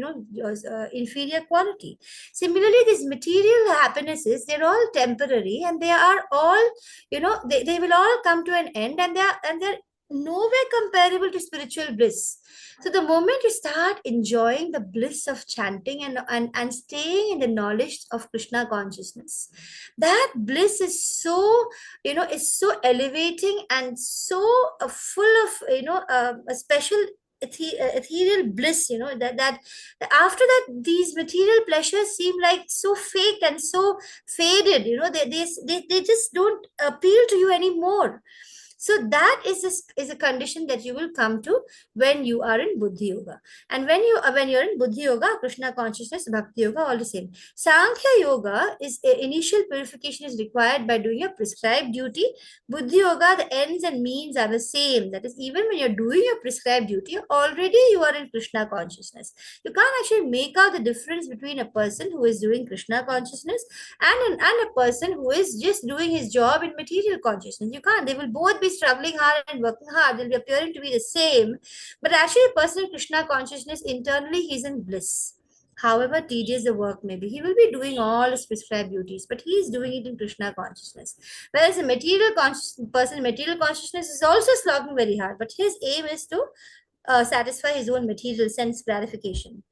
S1: inferior quality. Similarly, these material happinesses, they're all temporary, and they are all, they will all come to an end, and they're nowhere comparable to spiritual bliss. So the moment you start enjoying the bliss of chanting and staying in the knowledge of Krishna consciousness, that bliss is so, is so elevating and so full of, a special ethereal bliss, that after that, these material pleasures seem like so fake and so faded, they just don't appeal to you anymore. So that is a condition that you will come to when you are in Buddhi Yoga. And when you're in Buddhi Yoga, Krishna consciousness, Bhakti Yoga, all the same. Sankhya Yoga is initial purification is required by doing a prescribed duty. Buddhi Yoga, the ends and means are the same. That is, even when you're doing your prescribed duty, already you are in Krishna consciousness. You can't actually make out the difference between a person who is doing Krishna consciousness and a person who is just doing his job in material consciousness. You can't. They will both be struggling hard and working hard. They'll be appearing to be the same. But actually, a person in Krishna consciousness, internally, he's in bliss. However tedious the work may be, he will be doing all his prescribed duties, but he is doing it in Krishna consciousness. Whereas a material consciousness is also slogging very hard, but his aim is to satisfy his own material sense gratification.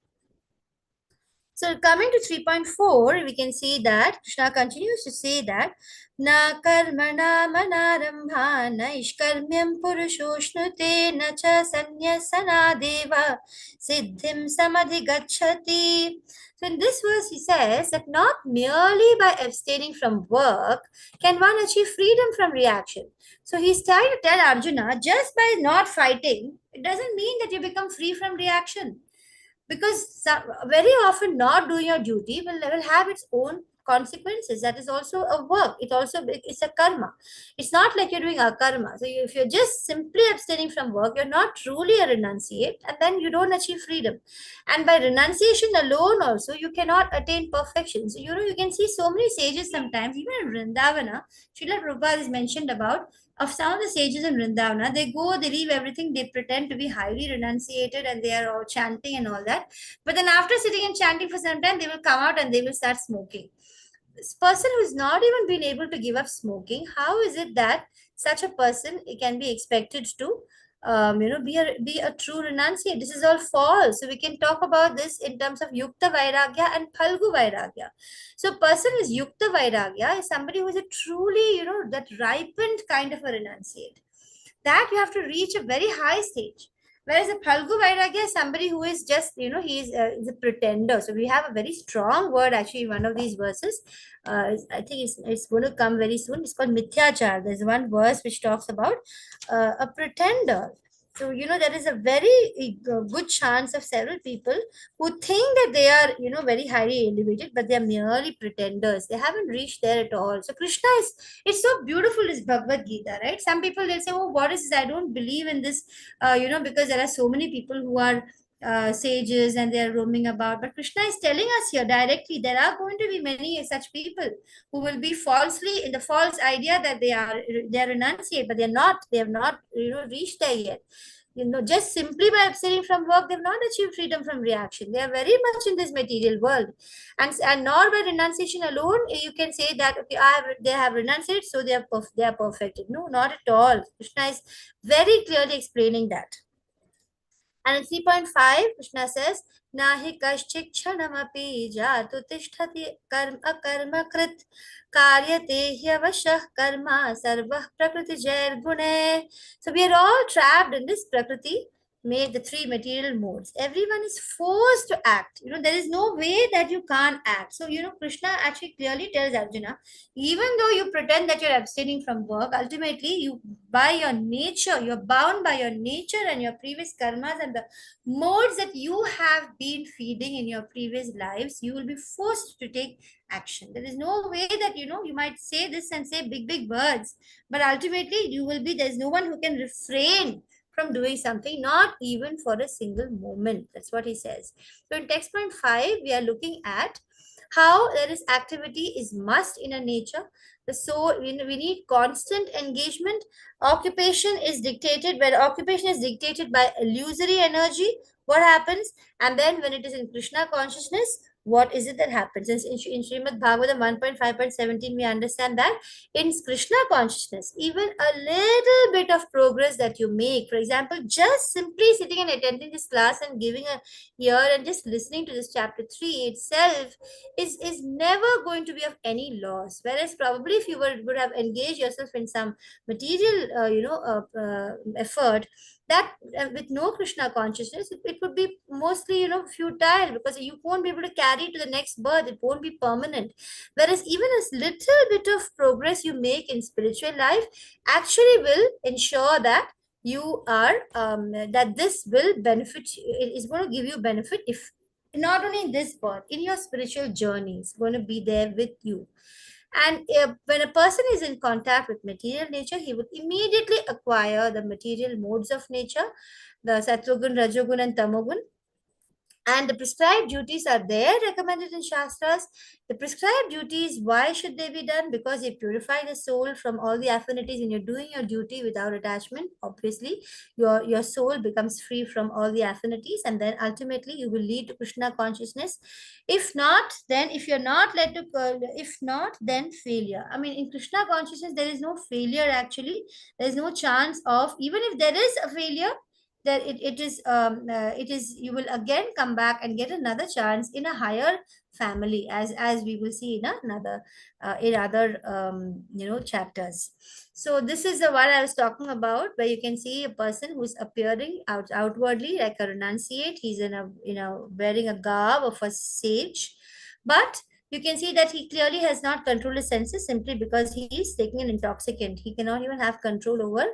S1: So coming to 3.4, we can see that Krishna continues to say that na karmana manarambha na ishkarmyam purushoshnute na cha sanyasana deva siddhim samadhigacchati. So in this verse he says that not merely by abstaining from work can one achieve freedom from reaction. So he's trying to tell Arjuna, just by not fighting, it doesn't mean that you become free from reaction, because very often not doing your duty will have its own consequences. That is also a work. It's a karma. It's not like you're doing a karma. So if you're just simply abstaining from work, you're not truly a renunciate, and then you don't achieve freedom. And by renunciation alone also, you cannot attain perfection. So you can see so many sages sometimes, even in Vrindavana, Srila Prabhupada is mentioned about, of some of the sages in Vrindavana, they go, they leave everything, they pretend to be highly renunciated, and they are all chanting and all that. But then after sitting and chanting for some time, they will come out and they will start smoking. This person who's not even been able to give up smoking, how is it that such a person can be expected to be a true renunciate? This is all false. So we can talk about this in terms of Yukta Vairagya and Phalgu Vairagya. So person is Yukta Vairagya is somebody who is a truly, that ripened kind of a renunciate. That you have to reach a very high stage. Whereas a Phalgu Vairagya is somebody who is just, he's a pretender. So we have a very strong word actually in one of these verses. I think it's going to come very soon. It's called Mithyachar. There's one verse which talks about a pretender. So, there is a very good chance of several people who think that they are, very highly elevated, but they are merely pretenders. They haven't reached there at all. So Krishna it's so beautiful, this Bhagavad Gita, right? Some people, they'll say, oh, what is this? I don't believe in this, because there are so many people who are sages and they are roaming about. But Krishna is telling us here directly, there are going to be many such people who will be falsely in the false idea that they are renunciate, but they have not reached there yet. Just simply by abstaining from work, they've not achieved freedom from reaction. They are very much in this material world, and nor by renunciation alone you can say that, okay, they have renunciated, so they are perfected. No, not at all. Krishna is very clearly explaining that. And in 3.5, Krishna says, Nahi kaschik kshanamapi jatu tishtati akarma krit karyate hyavashah karma sarvah prakriti jair gune. So we are all trapped in this prakriti, made the three material modes. Everyone is forced to act. There is no way that you can't act. So, Krishna actually clearly tells Arjuna, even though you pretend that you're abstaining from work, ultimately you, by your nature, you're bound by your nature and your previous karmas and the modes that you have been feeding in your previous lives, you will be forced to take action. There is no way that, you might say this and say big words, but ultimately there's no one who can refrain from doing something, not even for a single moment. That's what he says. So in text point 5, we are looking at how there is activity is must in a nature. The soul, we need constant engagement. Occupation is dictated, when occupation is dictated by illusory energy, what happens? And then when it is in Krishna consciousness, what is it that happens? In Srimad Bhagavatam 1.5.17, we understand that in Krishna consciousness, even a little bit of progress that you make, for example, just simply sitting and attending this class and giving a ear and just listening to this chapter 3 itself is never going to be of any loss. Whereas probably if you would have engaged yourself in some material, effort, that with no Krishna consciousness, it would be mostly, futile, because you won't be able to carry to the next birth. It won't be permanent. Whereas even a little bit of progress you make in spiritual life actually will ensure that you are that this will benefit you. It is going to give you benefit, if not only in this birth, in your spiritual journey, it's going to be there with you. And when a person is in contact with material nature, he would immediately acquire the material modes of nature, the sattvagun, rajogun, and tamogun. And the prescribed duties are there recommended in Shastras. The prescribed duties, why should they be done? Because they purify the soul from all the affinities, and you're doing your duty without attachment. Obviously, your soul becomes free from all the affinities, and then ultimately you will lead to Krishna consciousness. If not, then if you're not led to, if not, then failure. I mean, in Krishna consciousness, there is no failure actually. There is no chance of, even if there is a failure, that it is, you will again come back and get another chance in a higher family, as we will see in another in other chapters. So this is the one I was talking about, where you can see a person who's appearing outwardly like a renunciate. He's in a, wearing a garb of a sage, but you can see that he clearly has not controlled his senses, simply because he is taking an intoxicant. He cannot even have control over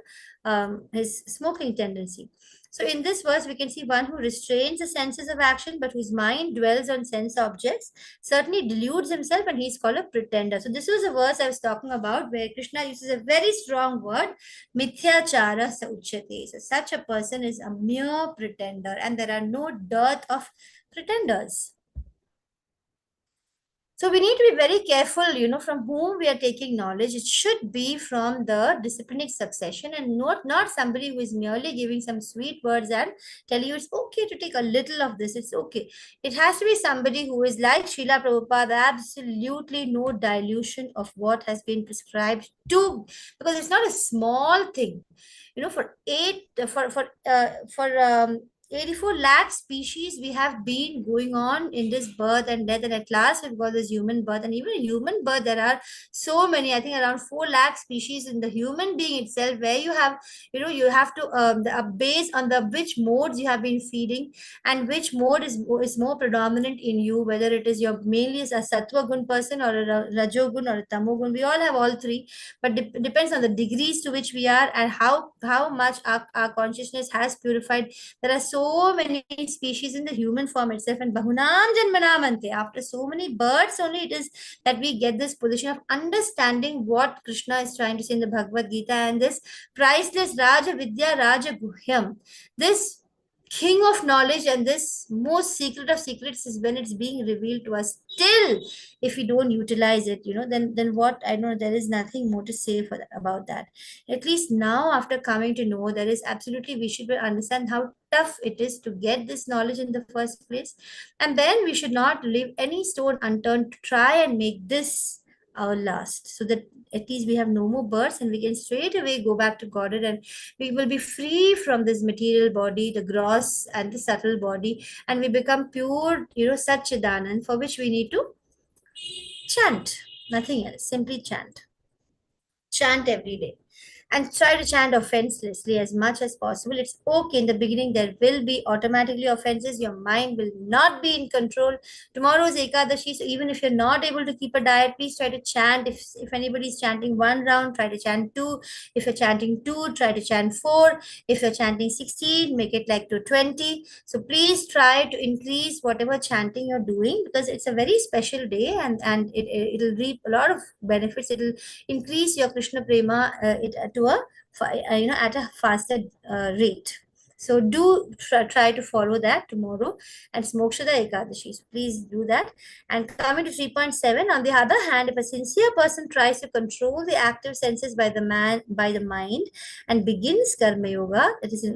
S1: his smoking tendency. So in this verse, we can see one who restrains the senses of action, but whose mind dwells on sense objects, certainly deludes himself, and he's called a pretender. So this was a verse I was talking about, where Krishna uses a very strong word, mithyachara sauchyate. So such a person is a mere pretender, and there are no dearth of pretenders. So we need to be very careful, from whom we are taking knowledge. It should be from the disciplinic succession, and not somebody who is merely giving some sweet words and tell you it's okay to take a little of this. It's okay. It has to be somebody who is like Srila Prabhupada, absolutely no dilution of what has been prescribed to, because it's not a small thing. For 84 lakh species we have been going on in this birth and death, and at last we've got this human birth. And even in human birth, there are so many, I think around 4 lakh species in the human being itself, where you have, you have to based on the which modes you have been feeding, and which mode is more predominant in you, whether it is your mainly is a sattva gun person, or a rajogun, or a tamogun. We all have all three, but depends on the degrees to which we are, and how much our consciousness has purified. There are so many species in the human form itself, and bahunam janmanamante. After so many births, only it is that we get this position of understanding what Krishna is trying to say in the Bhagavad Gita, and this priceless Raja Vidya Raja Guhyam, this king of knowledge and this most secret of secrets, is when it's being revealed to us. Still, if we don't utilize it, then what? I know there is nothing more to say about that. At least now, after coming to know, there is absolutely, we should understand how tough it is to get this knowledge in the first place. And then we should not leave any stone unturned to try and make this our last, so that at least we have no more births, and we can straight away go back to Godhead, and we will be free from this material body, the gross and the subtle body, and we become pure, Satchidanand, for which we need to chant, nothing else, simply chant every day, and try to chant offenselessly as much as possible. It's okay in the beginning, there will be automatically offenses. Your mind will not be in control. Tomorrow is Ekadashi, so even if you're not able to keep a diet, please try to chant. If anybody is chanting 1 round, try to chant 2. If you're chanting 2, try to chant 4. If you're chanting 16, make it like to 20. So please try to increase whatever chanting you're doing, because it's a very special day, and it'll reap a lot of benefits. It'll increase your Krishna prema to a at a faster rate. So do try to follow that tomorrow, and Mokshada Ekadashi. So please do that. And coming to 3.7, on the other hand, if a sincere person tries to control the active senses by the mind and begins karma yoga, that is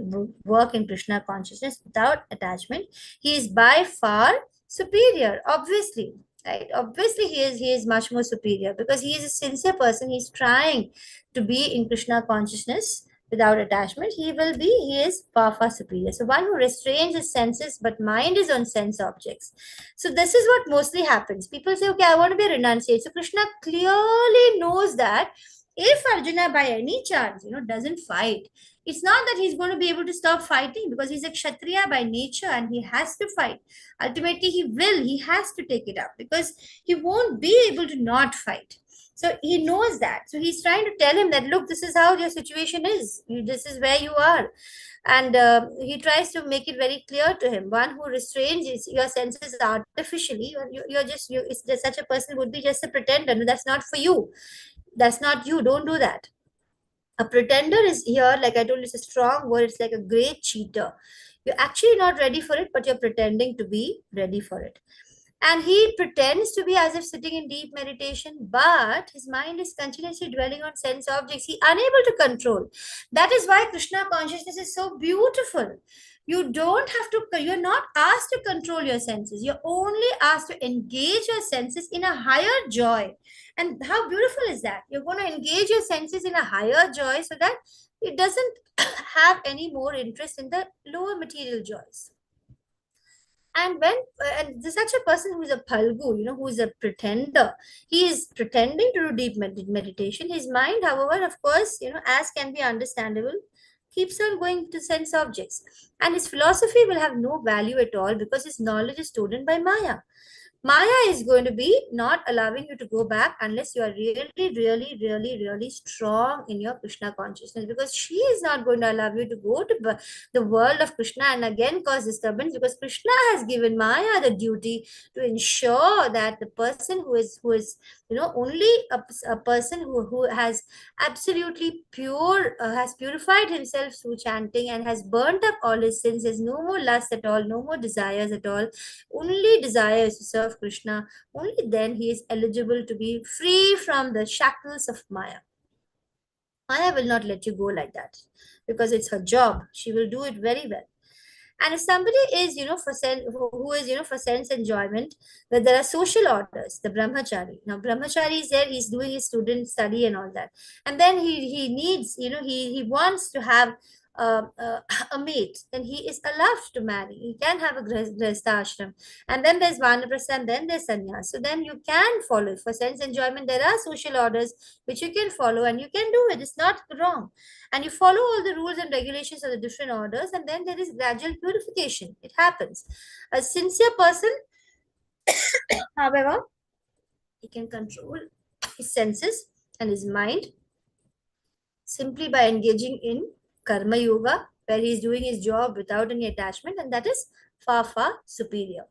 S1: work in Krishna consciousness without attachment, he is by far superior, obviously. Right? Obviously, he is much more superior because he is a sincere person. He's trying to be in Krishna consciousness without attachment. He is far superior. So one who restrains his senses but mind is on sense objects. So this is what mostly happens. People say, okay, I want to be a renunciate. So Krishna clearly knows that if Arjuna by any chance, doesn't fight, it's not that he's going to be able to stop fighting, because he's a Kshatriya by nature and he has to fight. Ultimately, he has to take it up because he won't be able to not fight. So he knows that. So he's trying to tell him that, look, this is how your situation is. This is where you are. And he tries to make it very clear to him. One who restrains your senses artificially, such a person would be just a pretender. No, that's not for you. That's not you. Don't do that. A pretender is here, like I told you, it's a strong word. It's like a great cheater. You're actually not ready for it, but you're pretending to be ready for it. And he pretends to be as if sitting in deep meditation, but his mind is continuously dwelling on sense objects. He unable to control. That is why Krishna consciousness is so beautiful. You're not asked to control your senses. You're only asked to engage your senses in a higher joy. And how beautiful is that? You're going to engage your senses in a higher joy so that it doesn't have any more interest in the lower material joys. And such a person who is a Phalgu, who is a pretender, he is pretending to do deep meditation. His mind, however, of course, as can be understandable, keeps on going to sense objects. And his philosophy will have no value at all because his knowledge is stolen by Maya. Maya is going to be not allowing you to go back unless you are really, really, really, really strong in your Krishna consciousness, because she is not going to allow you to go to the world of Krishna and again cause disturbance, because Krishna has given Maya the duty to ensure that the person who is only a person who has absolutely has purified himself through chanting and has burnt up all his sins, has no more lust at all, no more desires at all, only desires to serve Krishna, only then he is eligible to be free from the shackles of Maya. Maya will not let you go like that because it's her job. She will do it very well. And if somebody is, who is, for sense enjoyment, where there are social orders, the brahmachari. Now, brahmachari is there, he's doing his student study and all that. And then he needs, he wants to have a mate, then he is allowed to marry. He can have a grihastha ashram. And then there's vanaprastha, and then there's sannyas. So then you can follow. For sense enjoyment, there are social orders which you can follow and you can do it. It's not wrong. And you follow all the rules and regulations of the different orders, and then there is gradual purification. It happens. A sincere person, however, he can control his senses and his mind simply by engaging in karma yoga, where he is doing his job without any attachment, and that is far superior.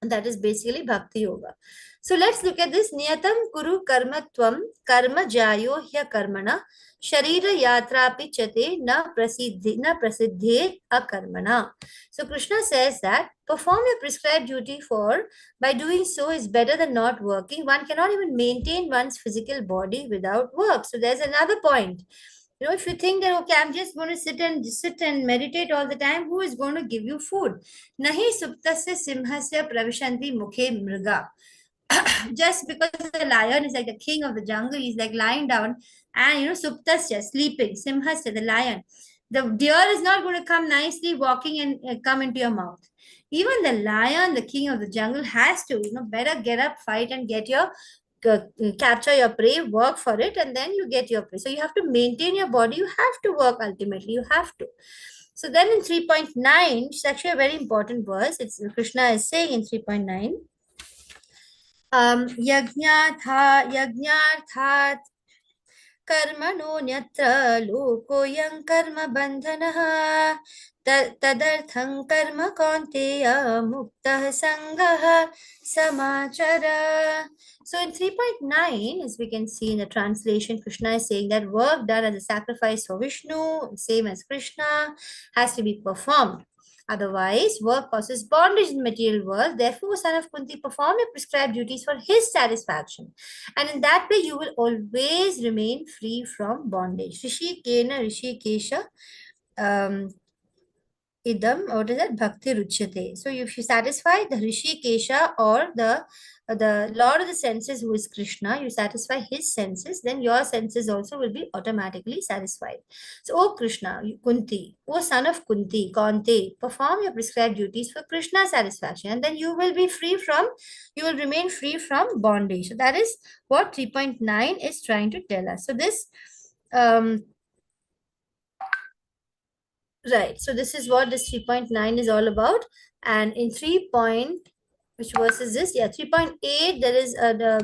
S1: And that is basically bhakti yoga. So let's look at this. Niyatam kuru karma tvam karma jayo hya karmana sharira yatra pichate na prasiddhe akarmana. So Krishna says that perform your prescribed duty, for by doing so is better than not working. One cannot even maintain one's physical body without work. So there's another point. If you think that, okay, I'm just going to sit and meditate all the time, who is going to give you food? Nahi suptasya simhasya pravishanti mukhe mriga. Just because the lion is like the king of the jungle, he's like lying down, and suptasya, sleeping, simhasya, the lion, the deer is not going to come nicely walking and come into your mouth. Even the lion, the king of the jungle, has to better get up, fight, and get your capture your prey, work for it, and then you get your prey. So you have to maintain your body. You have to work. Ultimately, you have to. So then in 3.9, it's actually a very important verse. It's Krishna is saying in 3.9, yajnathat कर्मणो न्यत्र लोकोऽयं कर्म बन्धनः तदर्थं कर्म कौन्तेय मुक्तः सङ्गः samachara. So in 3.9, as we can see in the translation, Krishna is saying that work done as a sacrifice for Vishnu, same as Krishna, has to be performed. Otherwise, work causes bondage in the material world. Therefore, son of Kunti, perform your prescribed duties for his satisfaction. And in that way, you will always remain free from bondage. Rishi Kena, Rishi Kesha, idam, what is that? Bhakti ruchyate. So if you satisfy the Rishikesha or the Lord of the senses, who is Krishna, you satisfy his senses, then your senses also will be automatically satisfied. So, O Krishna, Kunti, O son of Kunti, Kante, perform your prescribed duties for Krishna's satisfaction, and then you will be free from, you will remain free from bondage. So that is what 3.9 is trying to tell us. So this right. So this is what this 3.9 is all about. And in 3 point, which verse is this? Yeah, 3.8, there is,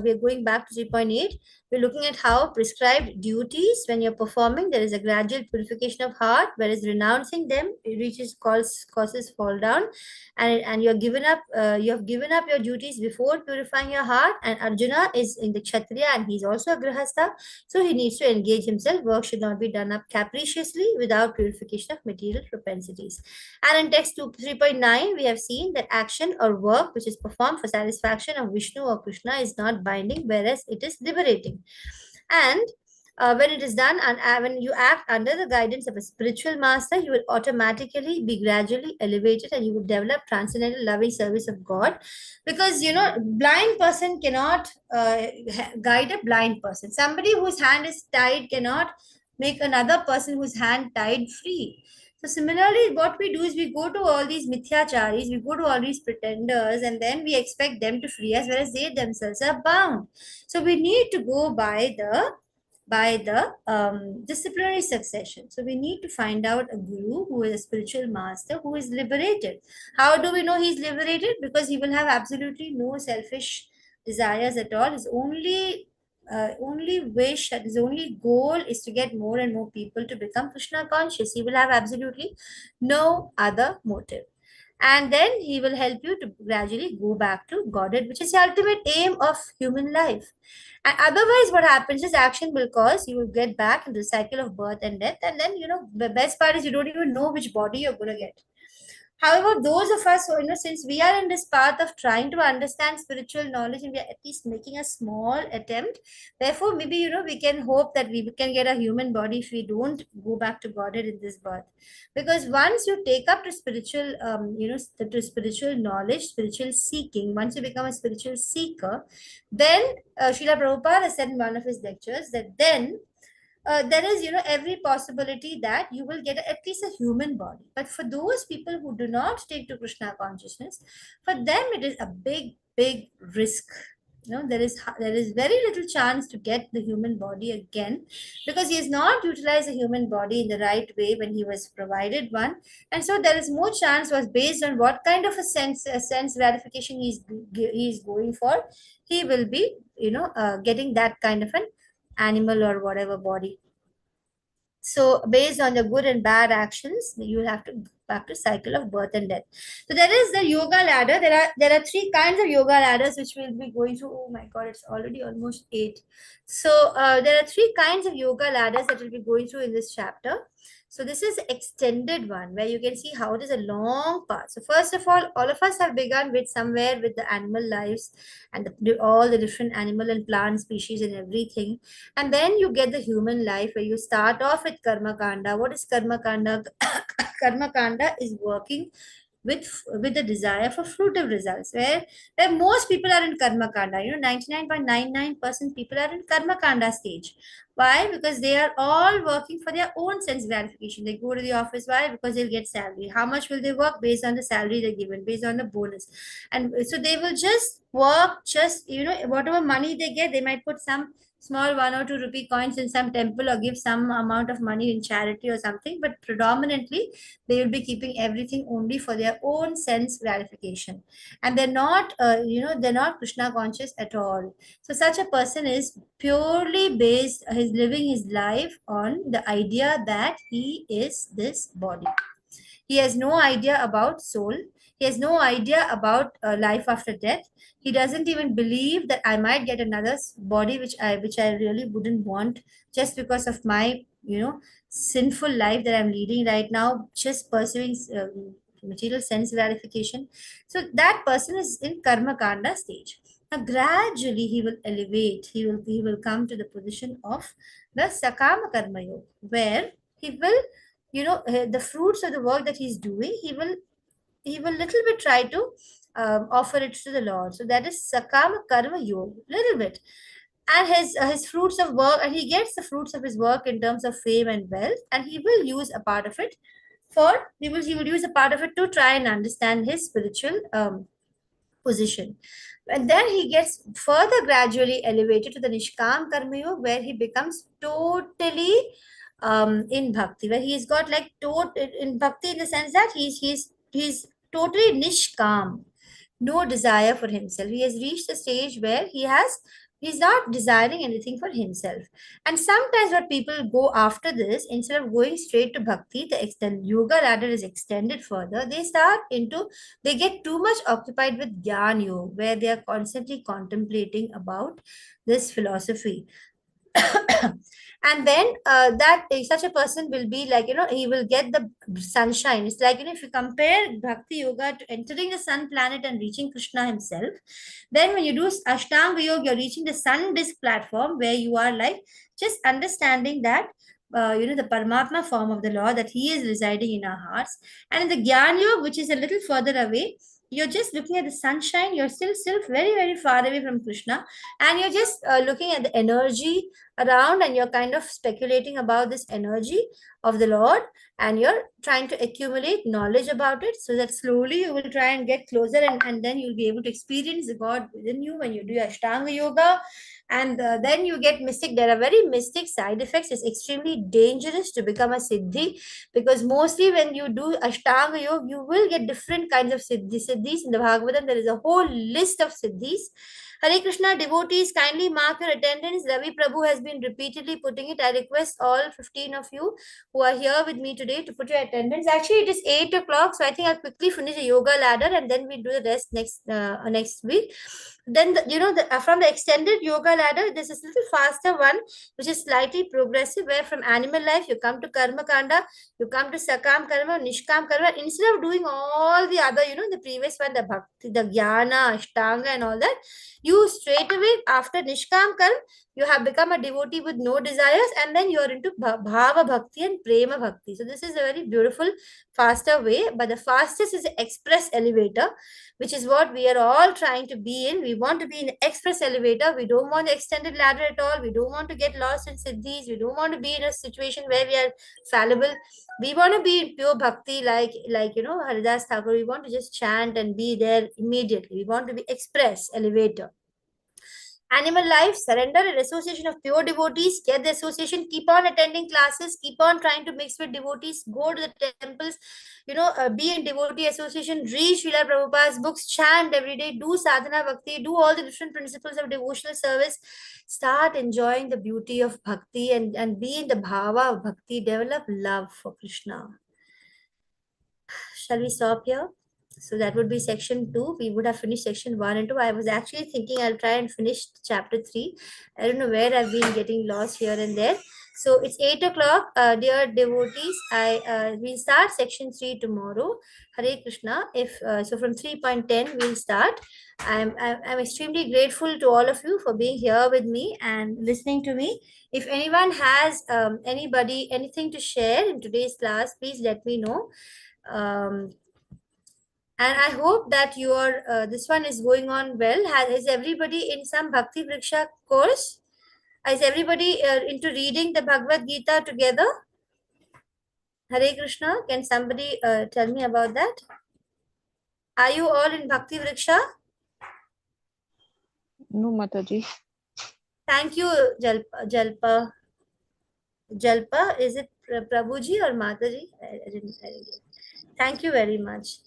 S1: we're going back to 3.8. We're looking at how prescribed duties, when you're performing, there is a gradual purification of heart, whereas renouncing them, it reaches causes fall down. And you're given up, you have given up your duties before purifying your heart. And Arjuna is in the Kshatriya and he's also a Grihastha. So he needs to engage himself. Work should not be done up capriciously without purification of material propensities. And in text 3.9, we have seen that action or work which is performed for satisfaction of Vishnu or Krishna is not binding, whereas it is liberating. And when it is done and when you act under the guidance of a spiritual master, you will automatically be gradually elevated and you will develop transcendental loving service of God. Because, blind person cannot guide a blind person. Somebody whose hand is tied cannot make another person whose hand tied free. So similarly, what we do is we go to all these mithyacharis, we go to all these pretenders, and then we expect them to free us, whereas they themselves are bound. So we need to go by the disciplinary succession. So we need to find out a guru who is a spiritual master who is liberated. How do we know he's liberated? Because he will have absolutely no selfish desires at all. His only wish and his only goal is to get more and more people to become Krishna conscious. He will have absolutely no other motive. And then he will help you to gradually go back to Godhead, which is the ultimate aim of human life. And otherwise, what happens is action will cause you will get back into the cycle of birth and death. And then, the best part is you don't even know which body you're going to get. However, those of us who, since we are in this path of trying to understand spiritual knowledge and we are at least making a small attempt, therefore, maybe, we can hope that we can get a human body if we don't go back to Godhead in this birth. Because once you take up to spiritual, to spiritual knowledge, spiritual seeking, once you become a spiritual seeker, then Srila Prabhupada has said in one of his lectures that then there is every possibility that you will get at least a human body. But for those people who do not take to Krishna consciousness, for them it is a big risk. There is very little chance to get the human body again, because he has not utilized the human body in the right way when he was provided one. And so there is more chance, was based on what kind of a sense gratification he's going for, he will be getting that kind of an animal or whatever body. So based on the good and bad actions, you will have to go back to cycle of birth and death. So there is the yoga ladder. There are three kinds of yoga ladders which we'll be going through. Oh my God, it's already almost 8. So there are three kinds of yoga ladders that we'll be going through in this chapter. So this is extended one where you can see how it is a long path. So first of all of us have begun with somewhere with the animal lives and all the different animal and plant species and everything. And then you get the human life where you start off with Karma Kanda. What is Karma Kanda? Karma Kanda is working with the desire for fruitive results, where most people are in Karma Kanda. 99.99% people are in Karma Kanda stage. Why? Because they are all working for their own sense gratification. They go to the office. Why? Because they'll get salary. How much will they work? Based on the salary they're given, based on the bonus. And so they will just work, whatever money they get, they might put some small 1 or 2 rupee coins in some temple or give some amount of money in charity or something. But predominantly, they will be keeping everything only for their own sense gratification. And they're not Krishna conscious at all. So such a person is purely based, is living his life on the idea that he is this body. He has no idea about soul. He has no idea about life after death. He doesn't even believe that I might get another body, which I really wouldn't want, just because of my sinful life that I'm leading right now, just pursuing material sense gratification. So that person is in karma kanda stage. Now gradually he will elevate. He will come to the position of the sakama karma yoga, where he will the fruits of the work that he's doing, he will little bit try to offer it to the Lord. So that is sakama karma yoga, little bit. And his fruits of work, and he gets the fruits of his work in terms of fame and wealth, and he will use a part of it for he will use a part of it to try and understand his spiritual position. And then he gets further gradually elevated to the Nishkam Karma Yoga, where he becomes totally in bhakti, where he's got like in bhakti, in the sense that he's totally Nishkam, no desire for himself. He has reached a stage where he's not desiring anything for himself. And sometimes what people go after this, instead of going straight to bhakti, the yoga ladder is extended further. They get too much occupied with Gyan Yoga, where they are constantly contemplating about this philosophy. And then such a person will be like, he will get the sunshine. It's like, if you compare bhakti yoga to entering the sun planet and reaching Krishna himself, then when you do ashtanga yoga, you're reaching the sun disk platform, where you are like just understanding that the Paramatma form of the Lord, that he is residing in our hearts. And in the Gyan Yoga, which is a little further away, you're just looking at the sunshine. You're still very, very far away from Krishna, and you're just looking at the energy around, and you're kind of speculating about this energy of the Lord, and you're trying to accumulate knowledge about it, so that slowly you will try and get closer, and then you'll be able to experience the God within you when you do Ashtanga Yoga. And then you get mystic. There are very mystic side effects. It's extremely dangerous to become a Siddhi, because mostly when you do Ashtanga Yoga, you will get different kinds of Siddhis. In the Bhagavatam, there is a whole list of Siddhis. Hare Krishna devotees, kindly mark your attendance. Ravi Prabhu has been repeatedly putting it. I request all 15 of you who are here with me today to put your attendance. Actually, it is 8 o'clock, so I think I'll quickly finish the yoga ladder, and then we do the rest next week. Then from the extended yoga ladder, there's this little faster one, which is slightly progressive, where from animal life you come to karma kanda, you come to sakam karma, nishkam karma. Instead of doing all the other, the previous one, the bhakti, the jnana, ashtanga, and all that, you straight away after nishkam karma, you have become a devotee with no desires, and then you are into bhava bhakti and prema bhakti. So this is a very beautiful, faster way. But the fastest is the express elevator, which is what we are all trying to be in. We want to be in express elevator. We don't want the extended ladder at all. We don't want to get lost in siddhis. We don't want to be in a situation where we are fallible. We want to be in pure bhakti, like Haridas Thakur. We want to just chant and be there immediately. We want to be express elevator. Animal life, surrender and association of pure devotees. Get the association, keep on attending classes, keep on trying to mix with devotees, go to the temples, be in devotee association, read Srila Prabhupada's books, chant every day, do sadhana bhakti, do all the different principles of devotional service. Start enjoying the beauty of bhakti, and be in the bhava of bhakti. Develop love for Krishna. Shall we stop here? So that would be section 2. We would have finished section 1 and 2. I was actually thinking I'll try and finish chapter 3. I don't know where I've been getting lost here and there. So it's 8 o'clock, dear devotees. We'll start section 3 tomorrow. Hare Krishna. So from 3.10 we'll start. I'm extremely grateful to all of you for being here with me and listening to me. If anyone has anything to share in today's class, please let me know. And I hope that this one is going on well. Is everybody in some Bhakti Vriksha course? Is everybody into reading the Bhagavad Gita together? Hare Krishna. Can somebody tell me about that? Are you all in Bhakti Vriksha?
S2: No, Mataji.
S1: Thank you, Jalpa. Jalpa, is it Prabhuji or Mataji? I didn't. Thank you very much.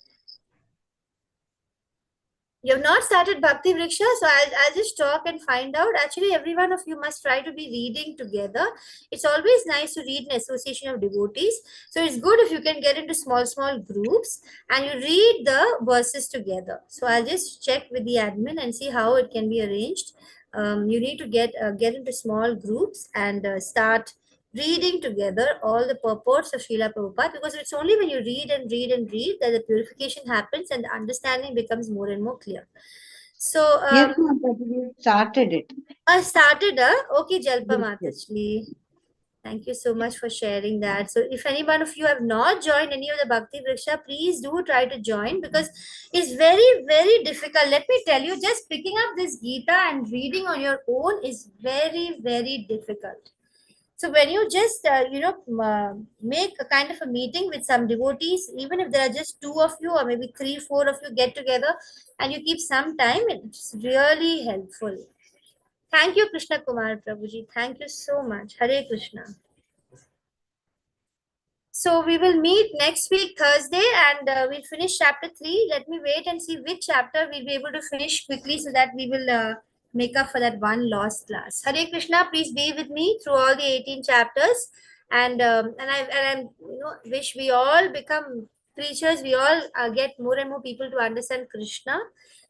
S1: You have not started Bhakti Vriksha, so I'll just talk and find out. Actually, every one of you must try to be reading together. It's always nice to read in association of devotees. So it's good if you can get into small groups and you read the verses together. So I'll just check with the admin and see how it can be arranged. You need to get into small groups and start reading together all the purports of Srila Prabhupada, because it's only when you read and read and read that the purification happens and the understanding becomes more and more clear. So,
S2: Yes, Mataji, we started it.
S1: I started, okay, Jalpa
S2: Yes, yes.
S1: Mataji. Thank you so much for sharing that. So, if any one of you have not joined any of the Bhakti Vriksha, please do try to join, because it's very, very difficult. Let me tell you, just picking up this Gita and reading on your own is very, very difficult. So when you just make a kind of a meeting with some devotees, even if there are just two of you or maybe 3, 4 of you get together and you keep some time, it's really helpful. Thank you, Krishna Kumar Prabhuji. Thank you so much. Hare Krishna. So we will meet next week Thursday and we'll finish chapter 3. Let me wait and see which chapter we'll be able to finish quickly so that we will make up for that one lost class. Hare Krishna, please be with me through all the 18 chapters. And I wish we all become preachers. We all get more and more people to understand Krishna,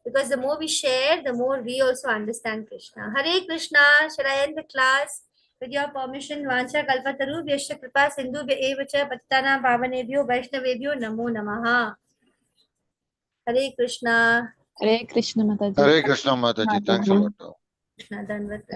S1: because the more we share, the more we also understand Krishna. Hare Krishna. Shall I end the class? With your permission, Vancha Kalpataru, Vyasya Kripa Sindhu Evacha Patana Pavanebhyo Vaishnavebhyo Namo Namaha. Hare Krishna.
S3: Hare Krishna Mataji.
S4: Hare Krishna Mataji. Thanks a lot.
S1: Krishna Danvat.